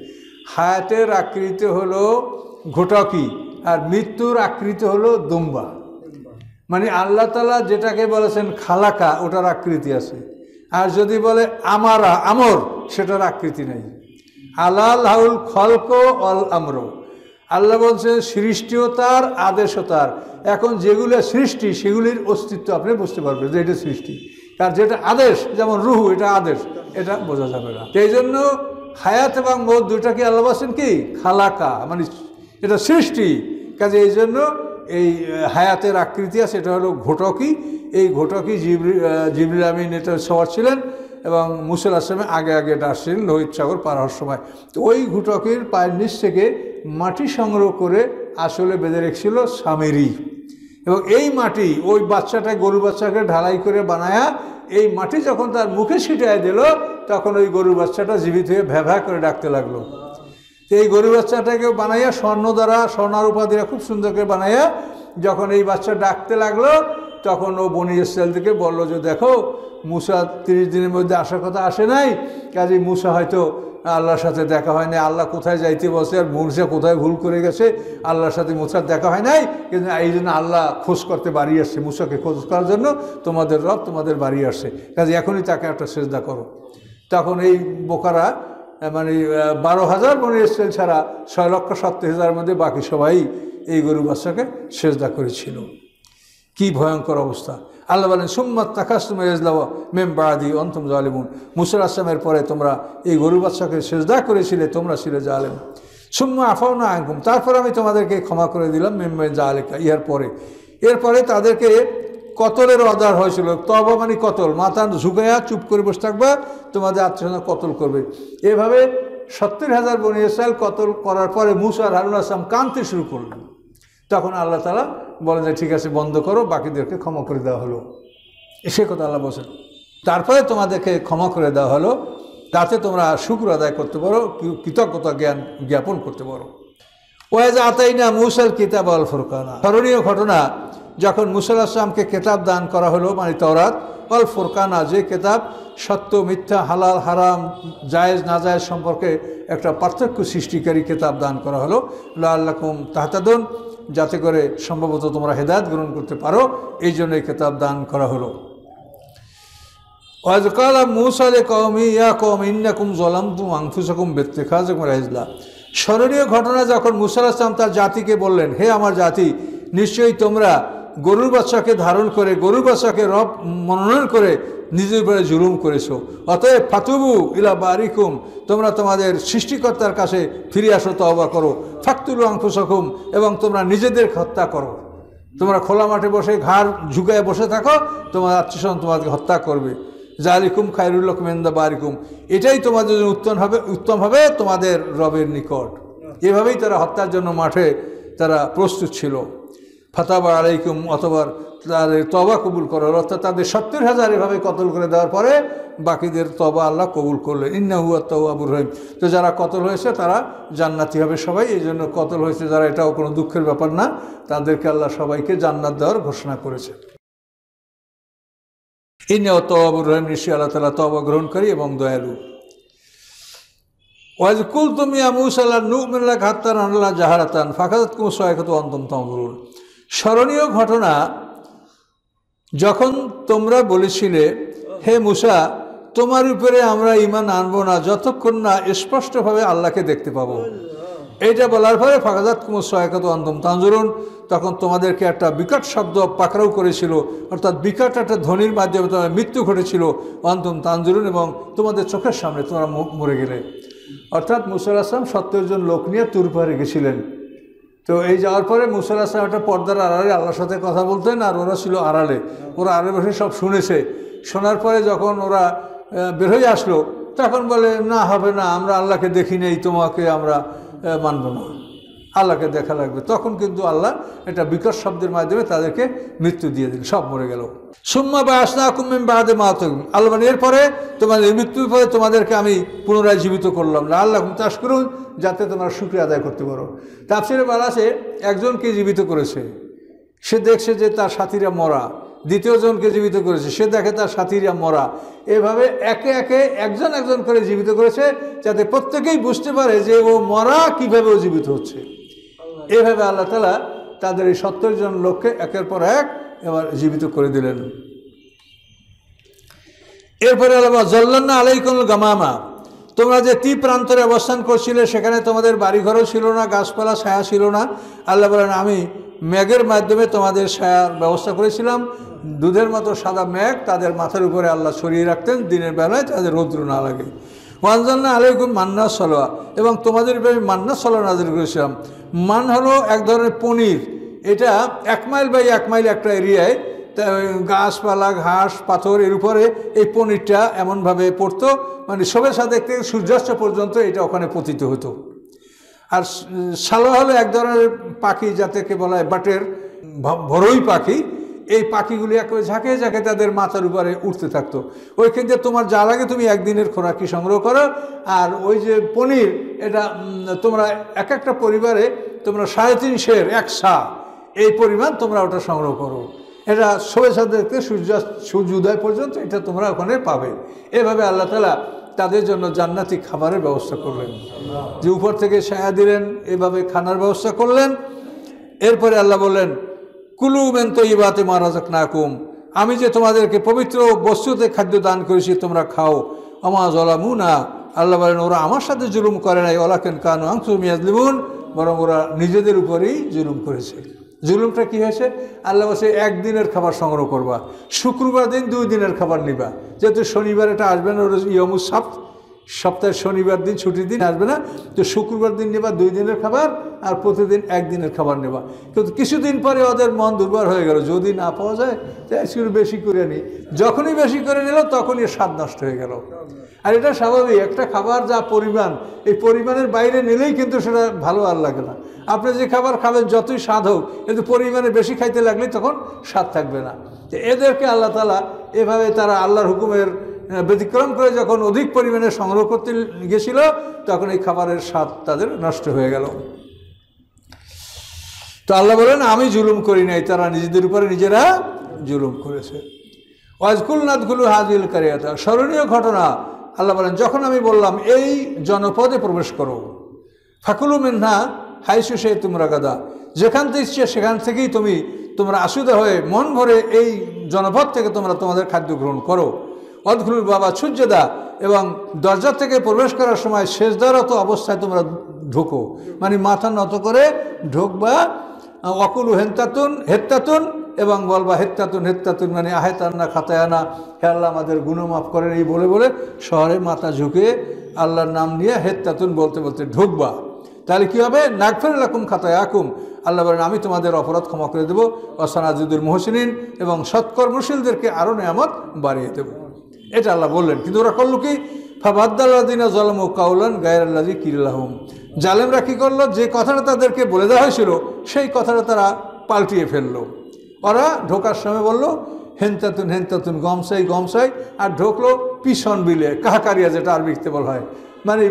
হায়াতের আকৃতি হলো ঘোটকি আর মৃত্যুর আকৃতি হলো দুম্বা। মানে আল্লাহ তাআলা যেটাকে বলেছেন খালাকা, ওটার আকৃতি আছে। আর যদি বলে আমারা, আমর, সেটার আকৃতি নেই। আলাল হাউল খলক অল আমর, আল্লাহ বলছেন সৃষ্টিও তার, আদেশও তার। এখন যেগুলো সৃষ্টি সেগুলির অস্তিত্ব আপনি বুঝতে পারবেন যে এটা সৃষ্টি, আর যেটা আদেশ, যেমন রুহু, এটা আদেশ, এটা বোঝা যাবে না। এই জন্য হায়াত এবং মৌত দুটাকে আল্লাহ বলছেন কি খালাকা, মানে এটা সৃষ্টি। কাজে এই জন্য এই হায়াতের আকৃতি আছে, এটা হলো ঘোটকি। এই ঘোটকি জিবরিল আমিন এটা সওয়ার ছিলেন এবং মুসা আলাইহিস সালাম আগে আগে এটা আসছিলেন লোহিত সাগর পার হওয়ার সময়। তো ওই ঘোটকির পায়ের নিচ থেকে মাটি সংগ্রহ করে আসলে বেঁধে রেখেছিল সামেরি। এবং এই মাটি ওই বাচ্চাটাকে, গরুর বাচ্চাকে ঢালাই করে বানায়া এই মাটি যখন তার মুখে ছিটায় দিল, তখন ওই গরুর বাচ্চাটা জীবিত হয়ে ভ্যা ভ্যা করে ডাকতে লাগলো। তো এই গরুর বাচ্চাটাকে বানাইয়া স্বর্ণ দ্বারা, স্বর্ণার উপাধিরা খুব সুন্দর করে বানাইয়া যখন এই বাচ্চা ডাকতে লাগলো, তখন ও বনি ইসরাইল থেকে বললো যে দেখো মুসা 30 দিনের মধ্যে আসার কথা আসে নাই, কাজে মুসা হয়তো আল্লাহর সাথে দেখা হয় নাই, আল্লাহ কোথায় যাইতে বসে আর মুসা কোথায় ভুল করে গেছে, আল্লাহর সাথে মুসার দেখা হয় নাই, কিন্তু এই জন্য আল্লাহ খোঁজ করতে বাড়ি আসছে, মুসাকে খোঁজ করার জন্য তোমাদের রব তোমাদের বাড়ি আসছে, কাজে এখনই তাকে একটা সেজদা করো। তখন এই বোকারা মানে 12,000 বনি ইসরাইল ছাড়া 6,70,000 মধ্যে বাকি সবাই এই গরু বাচ্চাকে সেজদা করেছিল। কি ভয়ঙ্কর অবস্থা! আল্লাহ বলেন সুম্মাত তাকাসতুমুল ইজলা মিন বাদি আনতুম জালিমুন, মুসা আলাইহিস সালামের পরে তোমরা এই গরু বাচ্চাকে সেজদা করেছিলে, তোমরা ছিলে জালেম। সুম্মা আফাউনা আনকুম, তারপর আমি তোমাদেরকে ক্ষমা করে দিলাম মিন যালিকা, এরপরে তাদেরকে কতলের অর্ডার হয়েছিল। তওবা মানে কতল, মাথা ঝুঁকাইয়া চুপ করে বসে থাকবা, তোমাদের আত্মীয় কতল করবে। এভাবে 70,000 বনি ইসরাইল কতল করার পরে মুসা আর হারুন আলাইহিস সালাম কাঁদতে শুরু করলেন। তখন আল্লাহ তাআলা বলেন যে ঠিক আছে বন্ধ করো, বাকিদেরকে ক্ষমা করে দেওয়া হলো। সে কথা আল্লাহ বলছেন। তারপরে তোমাদেরকে ক্ষমা করে দেওয়া হলো, তাতে তোমরা শুকর আদায় করতে পারো, কৃতজ্ঞতা জ্ঞাপন করতে পারো। ওয়াইজ আতাইনা মুসাল কিতাব আল ফুরকানা, স্মরণীয় ঘটনা যখন মুসা আলাইহিস সালামকে কেতাব দান করা হলো, মানে তওরাত, আল ফুরকানা, যে কেতাব সত্য মিথ্যা, হালাল হারাম, জায়েজ নাজায়েজ সম্পর্কে একটা পার্থক্য সৃষ্টিকারী কেতাব দান করা হলো। লাআল্লাকুম তাহতাদুন, যাতে করে সম্ভবত তোমরা হেদায়েত গ্রহণ করতে পারো, এই জন্য এই কেতাব দান করা হলো। ওয়াজকালা মূসা লিকওমি ইয়া কওমি ইন্নাকুম যালামতুম আনফুসাকুম বিত্তিখাযিকুম আল-ইজলা। স্মরণীয় ঘটনা যখন মূসা আলাইহিস সালাম তার জাতিকে বললেন, হে আমার জাতি, নিশ্চয়ই তোমরা গরুর বাচ্চাকে ধারণ করে, গরুর বাচ্চাকে রব মনোনয়ন করে নিজের উপরে জুলুম করেছো। অতএব ফাতুবু ইলা বারিকুম, তোমরা তোমাদের সৃষ্টিকর্তার কাছে ফিরে আসো, তওবা করো। ফাকতুলু আনফুসাকুম, এবং তোমরা নিজেদের হত্যা করো। তোমরা খোলা মাঠে বসে ঘাড় ঝুঁকায় বসে থাকো, তোমার আত্মীয়স্বজন তোমাকে হত্যা করবে। জালিকুম খায়রুল লাকুম ইনদা বারিকুম, এটাই তোমাদের জন্য উত্তম হবে তোমাদের রবের নিকট। এভাবেই তারা হত্যার জন্য মাঠে তারা প্রস্তুত ছিল। ফাতাবা আলাইকুম, অথবা তাদের তওবা কবুল করো, অর্থাৎ তাদের 70,000 এভাবে কতল করে দেওয়ার পরে বাকিদের তওবা আল্লাহ কবুল করলেন। ইন্নাহু আত-তাওয়াবুর রহিম। তো যারা কতল হয়েছে তারা জান্নাতি হবে সবাই। এই জন্য কতল হয়েছে যারা, এটাও কোনো দুঃখের ব্যাপার না, তাদেরকে আল্লাহ সবাইকে জান্নাত দেওয়ার ঘোষণা করেছে। ইন্নাহু আত-তাওয়াবুর রহিম, নিশ্চয়ই আল্লাহ তাআলা তওবা গ্রহণকারী এবং দয়ালু। ওয়াজ কুলতুম ইয়া মূসা লা নু'মিনা লাকা হাত্তা নারা জাহারাতান ফাখাযাতকুম সাইকাতু ওয়া আনতুম তানজুরুন। স্মরণীয় ঘটনা যখন তোমরা বলেছিলে, হে মূসা, তোমার উপরে আমরা ঈমান আনবো না যতক্ষণ না স্পষ্টভাবে আল্লাহকে দেখতে পাবো। এইটা বলার পরে ফাখাযাতকুম সাইকাতু ওয়া আনতুম তানজুরুন, তখন তোমাদেরকে একটা বিকট শব্দ পাকড়াও করেছিল, অর্থাৎ বিকট একটা ধ্বনির মাধ্যমে তোমার মৃত্যু ঘটেছিল। ওয়া আনতুম তানজুরুন, এবং তোমাদের চোখের সামনে তোমরা মরে গেলে। অর্থাৎ মূসা আলাইহিস সালাম 70 জন লোক নিয়ে তুর পাহাড়ে গেছিলেন। তো এই যাওয়ার পরে মূসা আলাইহিস সালাম একটা পর্দার আড়ালে আল্লাহর সাথে কথা বলতেন, আর ওরা ছিল আড়ালে। ওরা আড়ালে বসে সব শুনেছে। শোনার পরে যখন ওরা বের হয়ে আসলো, তখন বলে, না হবে না, আমরা আল্লাহকে দেখি নেই, তোমাকে আমরা মানব না, আল্লাহকে দেখা লাগবে। তখন কিন্তু আল্লাহ একটা বিকট শব্দের মাধ্যমে তাদেরকে মৃত্যু দিয়ে দিল, সব মরে গেল। সুম্মা বা'আসনাকুম মিন বা'দি মাউতিকুম, আল্লাহ এরপরে তোমাদের মৃত্যুর পরে তোমাদেরকে আমি পুনরায় জীবিত করলাম, লাআল্লাকুম তাশকুরুন, যাতে তোমরা শুকরিয়া আদায় করতে পারো। তাফসীরে বলা আছে, একজনকে জীবিত করেছে, সে দেখছে যে তার সাথীরা মরা। দ্বিতীয় জনকে জীবিত করেছে, সে দেখে তার সাথীরা মরা। এভাবে একে একে একজন একজন করে জীবিত করেছে, যাতে প্রত্যেকেই বুঝতে পারে যে ও মরা কীভাবে ও জীবিত হচ্ছে। এভাবে আল্লাহ তাআলা তাদের এই 70 জন লোককে একের পর এক এবার জীবিত করে দিলেন। এরপরে আল্লাহ যাল্লালনা আলাইকুমুল গামামা, তোমরা যে তীর প্রান্তরে অবস্থান করছিলে, সেখানে তোমাদের বাড়িঘরও ছিল না, গাছপালা ছায়া ছিল না। আল্লাহ বলেন, আমি মেঘের মাধ্যমে তোমাদের ছায়ার ব্যবস্থা করেছিলাম। দুধের মতো সাদা মেঘ তাদের মাথার উপরে আল্লাহ ছড়িয়ে রাখতেন, দিনের বেলায় তাদের রৌদ্র না লাগে। ওয়ানজালনা আলাইকুম মান্না সালওয়া, এবং তোমাদের উপরে মান্না সালওয়া নাযিল করেছিলাম। মান হলো এক ধরনের পনির। এটা 1 মাইল বাই 1 মাইল একটা এরিয়ায় গাছপালা, ঘাস, পাথর, এর উপরে এই পনিরটা এমনভাবে পড়তো, মানে সবেসা দেখতে সূর্যাস্ত পর্যন্ত এটা ওখানে পতিত হতো। আর সালোয়া হলো এক ধরনের পাখি, যাদেরকে বলা হয় বাটের ভরোই পাখি। এই পাখিগুলি একেবারে ঝাঁকে ঝাঁকে তাদের মাথার উপরে উঠতে থাকতো। ওইখান থেকে তোমার যা লাগে তুমি একদিনের খোরাকি সংগ্রহ করো। আর ওই যে পনির, এটা তোমরা এক একটা পরিবারে তোমরা 3.5 সের 1 সা এই পরিমাণ তোমরা ওটা সংগ্রহ করো। এটা সবেসা দেখতে সূর্যোদয় পর্যন্ত এটা তোমরা ওখানে পাবে। এভাবে আল্লাহ তাআলা তাদের জন্য জান্নাতি খাবারের ব্যবস্থা করলেন, যে উপর থেকে ছায়া দিলেন, এভাবে খানার ব্যবস্থা করলেন। এরপরে আল্লাহ বললেন, কুলু মিন তাইয়্যিবাতি মা রাযাকনাকুম, আমি যে তোমাদেরকে পবিত্র বস্তুতে খাদ্য দান করেছি তোমরা খাও। আমা যালামুনা, আল্লাহ বলেন, ওরা আমার সাথে জুলুম করে নাই, ওয়ালাকিন কানু আনফুসাহুম ইয়াজলিমুন, বরং ওরা নিজেদের উপরেই জুলুম করেছে। জুলুমটা কি হয়েছে? আল্লাহ বলছে, একদিনের খাবার সংগ্রহ করবা, শুক্রবার দিন 2 দিনের খাবার নিবা। যেহেতু শনিবার এটা আসবে না, ওটা ইয়ামুস সাবত, সপ্তাহের শনিবার দিন ছুটির দিন আসবে না, তো শুক্রবার দিন নেবা 2 দিনের খাবার, আর প্রতিদিন 1 দিনের খাবার নেবা। কিন্তু কিছুদিন পরে ওদের মন দুর্বল হয়ে গেল, যদি না পাওয়া যায় একটু বেশি করে নিই। যখনই বেশি করে নিল তখনই স্বাদ নষ্ট হয়ে গেল। আর এটা স্বাভাবিক, একটা খাবার যা পরিমাণ, এই পরিমাণের বাইরে নিলেই কিন্তু সেটা ভালো আর লাগে না। আপনি যে খাবার খাবেন যতই স্বাদ হোক, কিন্তু পরিমাণে বেশি খাইতে লাগলে তখন স্বাদ থাকবে না। এদেরকে আল্লাহ তাআলা এভাবে তারা আল্লাহর হুকুমের ব্যতিক্রম করে যখন অধিক পরিমাণে সংগ্রহ করতে গেছিল, তখন এই খাবারের স্বাদ তাদের নষ্ট হয়ে গেল। তো আল্লাহ বলেন, আমি জুলুম করি নাই, তারা নিজেদের উপরে নিজেরা জুলুম করেছে। ওয়াজকুলনা উদখুলু হাযিহিল কারিয়াতা, স্মরণীয় ঘটনা। আল্লাহ বলেন, যখন আমি বললাম এই জনপদে প্রবেশ করো, ফাকুলু মিনহা হাইসু শি'তুম রাগাদা, যেখান থেকে ইচ্ছে সেখান থেকেই তোমরা আশুদা হয়ে মন ভরে এই জনপদ থেকে তোমরা তোমাদের খাদ্য গ্রহণ করো। অদখুলুল বাবা সুজ্জাদা, এবং দরজা থেকে প্রবেশ করার সময় সেজদারত অবস্থায় তোমরা ঢোকো, মানে মাথা নত করে ঢোকবা। ওয়াকুলু হেত্তাতুন, এবং বলবা হেত্তাতুন মানে আহেতান্না খাতায়ানা, হে আল্লাহ আমাদের গুনাহ মাফ করেন, এই বলে বলে শহরে মাথা ঝুঁকে আল্লাহর নাম নিয়ে হেত্তাতুন বলতে বলতে ঢুকবা। তাহলে কী হবে? নাগফির লাকুম খাতায়াকুম, আল্লাহ বলেন আমি তোমাদের অপরাধ ক্ষমা করে দেবো। ওয়াসানাজিদুল মুহসিনিন, এবং সৎকর্মশীলদেরকে আরও নেয়ামত বাড়িয়ে দেবো। এটা আল্লাহ বললেন। কিন্তু ওরা করলো কি? ফাবাদ্দাল্লাযিনা যালামু কাওলান গায়রাল্লাযী কিলা লাহুম, জালেমরা কী করলো? যে কথাটা তাদেরকে বলে দেওয়া হয়েছিল সেই কথাটা তারা পাল্টিয়ে ফেললো। ওরা ঢোকার সময় বললো হেন্তাতুন গমসাই, আর ঢোকলো পিছন বিলে, কাহাকারিয়া যেটা আরবিতে বলা হয়, মানে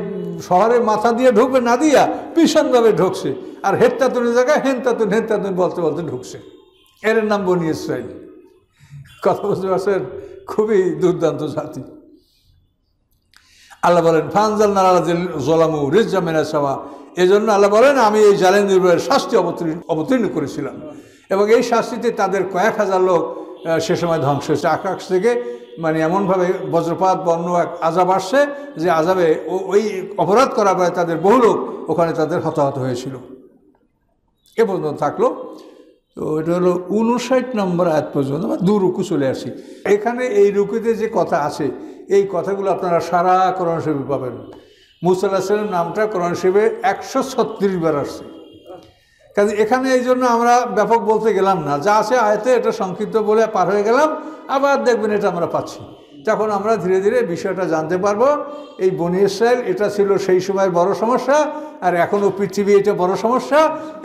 শহরে মাথা দিয়ে ঢুকবে না দিয়া পিছনভাবে ঢুকছে, আর হেত্তাতুনের জায়গায় হেন্তাতুন বলতে বলতে ঢুকছে। এর নাম বনি ইসরাইল। কথা বুঝতে পারছেন? খুবই দুর্দান্ত জাতি। আল্লাহ বলেন ফানজালনা আলা যালামু রিজজাম মিনাস সামা, এজন্য আল্লাহ বলেন আমি এই জালেমদের উপরে শাস্তি অবতীর্ণ করেছিলাম, এবং এই শাস্তিতে তাদের কয়েক হাজার লোক সে সময় ধ্বংস হয়েছে। আকাশ থেকে মানে এমনভাবে বজ্রপাত বর্ণ এক আযাব আসছে যে আযাবে ওই অপরাধ করা পরে তাদের বহু লোক ওখানে তাদের হতাহত হয়েছিল। এ পর্যন্ত থাকলো। তো এটা হলো 59 নম্বর আয়াত পর্যন্ত, আমরা 2 রুকু চলে আসি। এখানে এই রুকুতে যে কথা আছে এই কথাগুলো আপনারা সারা কোরআন শরীফে পাবেন। মুসা আলাইহিস সালাম নামটা কোরআন শরীফে 136 বার আসছে। কাজে এখানে এই জন্য আমরা ব্যাপক বলতে গেলাম না, যা আছে আয়াতে এটা সংক্ষিপ্ত বলে পার হয়ে গেলাম। আবার দেখবেন এটা আমরা পাচ্ছি, তখন আমরা ধীরে ধীরে বিষয়টা জানতে পারবো। এই বনি ইসরাইল এটা ছিল সেই সময়ের বড় সমস্যা, আর এখনও পৃথিবী এটা বড় সমস্যা,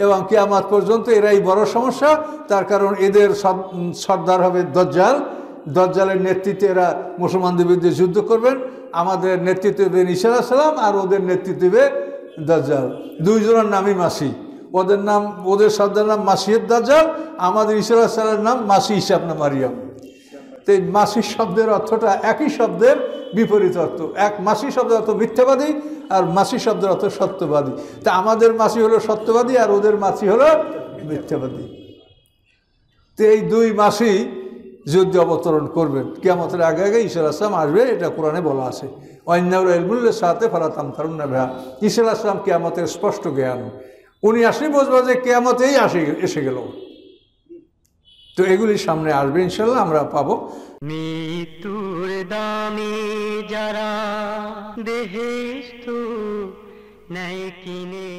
এবং কিয়ামত পর্যন্ত এরাই বড় সমস্যা। তার কারণ এদের সর্দার হবে দজ্জালের নেতৃত্বে এরা মুসলমানদের বিরুদ্ধে যুদ্ধ করবেন। আমাদের নেতৃত্বে দেবেন ঈসা আলাইহিস সালাম, আর ওদের নেতৃত্বে দেবে দজ্জাল। দুইজনের নামই মাসি। ওদের সর্দার নাম মাসিহের দাজ্জাল, আমাদের ঈসা আলাইহিস সালামের নাম মাসি ঈসা ইবনে মারিয়াম। তো এই মাসি শব্দের অর্থটা একই শব্দের বিপরীত অর্থ। এক মাসি শব্দের অর্থ মিথ্যাবাদী, আর মাসি শব্দের অর্থ সত্যবাদী। তা আমাদের মাসি হলো সত্যবাদী, আর ওদের মাসি হলো মিথ্যাবাদী। তো এই 2 মাসি যুদ্ধে অবতরণ করবেন কিয়ামতের আগে আগে। ঈসা আলাইহিস সালাম আসবে, এটা কোরআনে বলা আছে। ওয়াইন্নাহু ইলমুল লিসাআতি ফালা তামতারুন্না বিহা, ঈসা আলাইহিস সালাম কিয়ামতের স্পষ্ট জ্ঞান। উনি আসলে বুঝবো যে কিয়ামতেই এসে গেল। তো এগুলি সামনে আসবে ইনশাল্লাহ, আমরা পাবো। মৃত্যুর দামে যারা বেহেশত নাই কিনে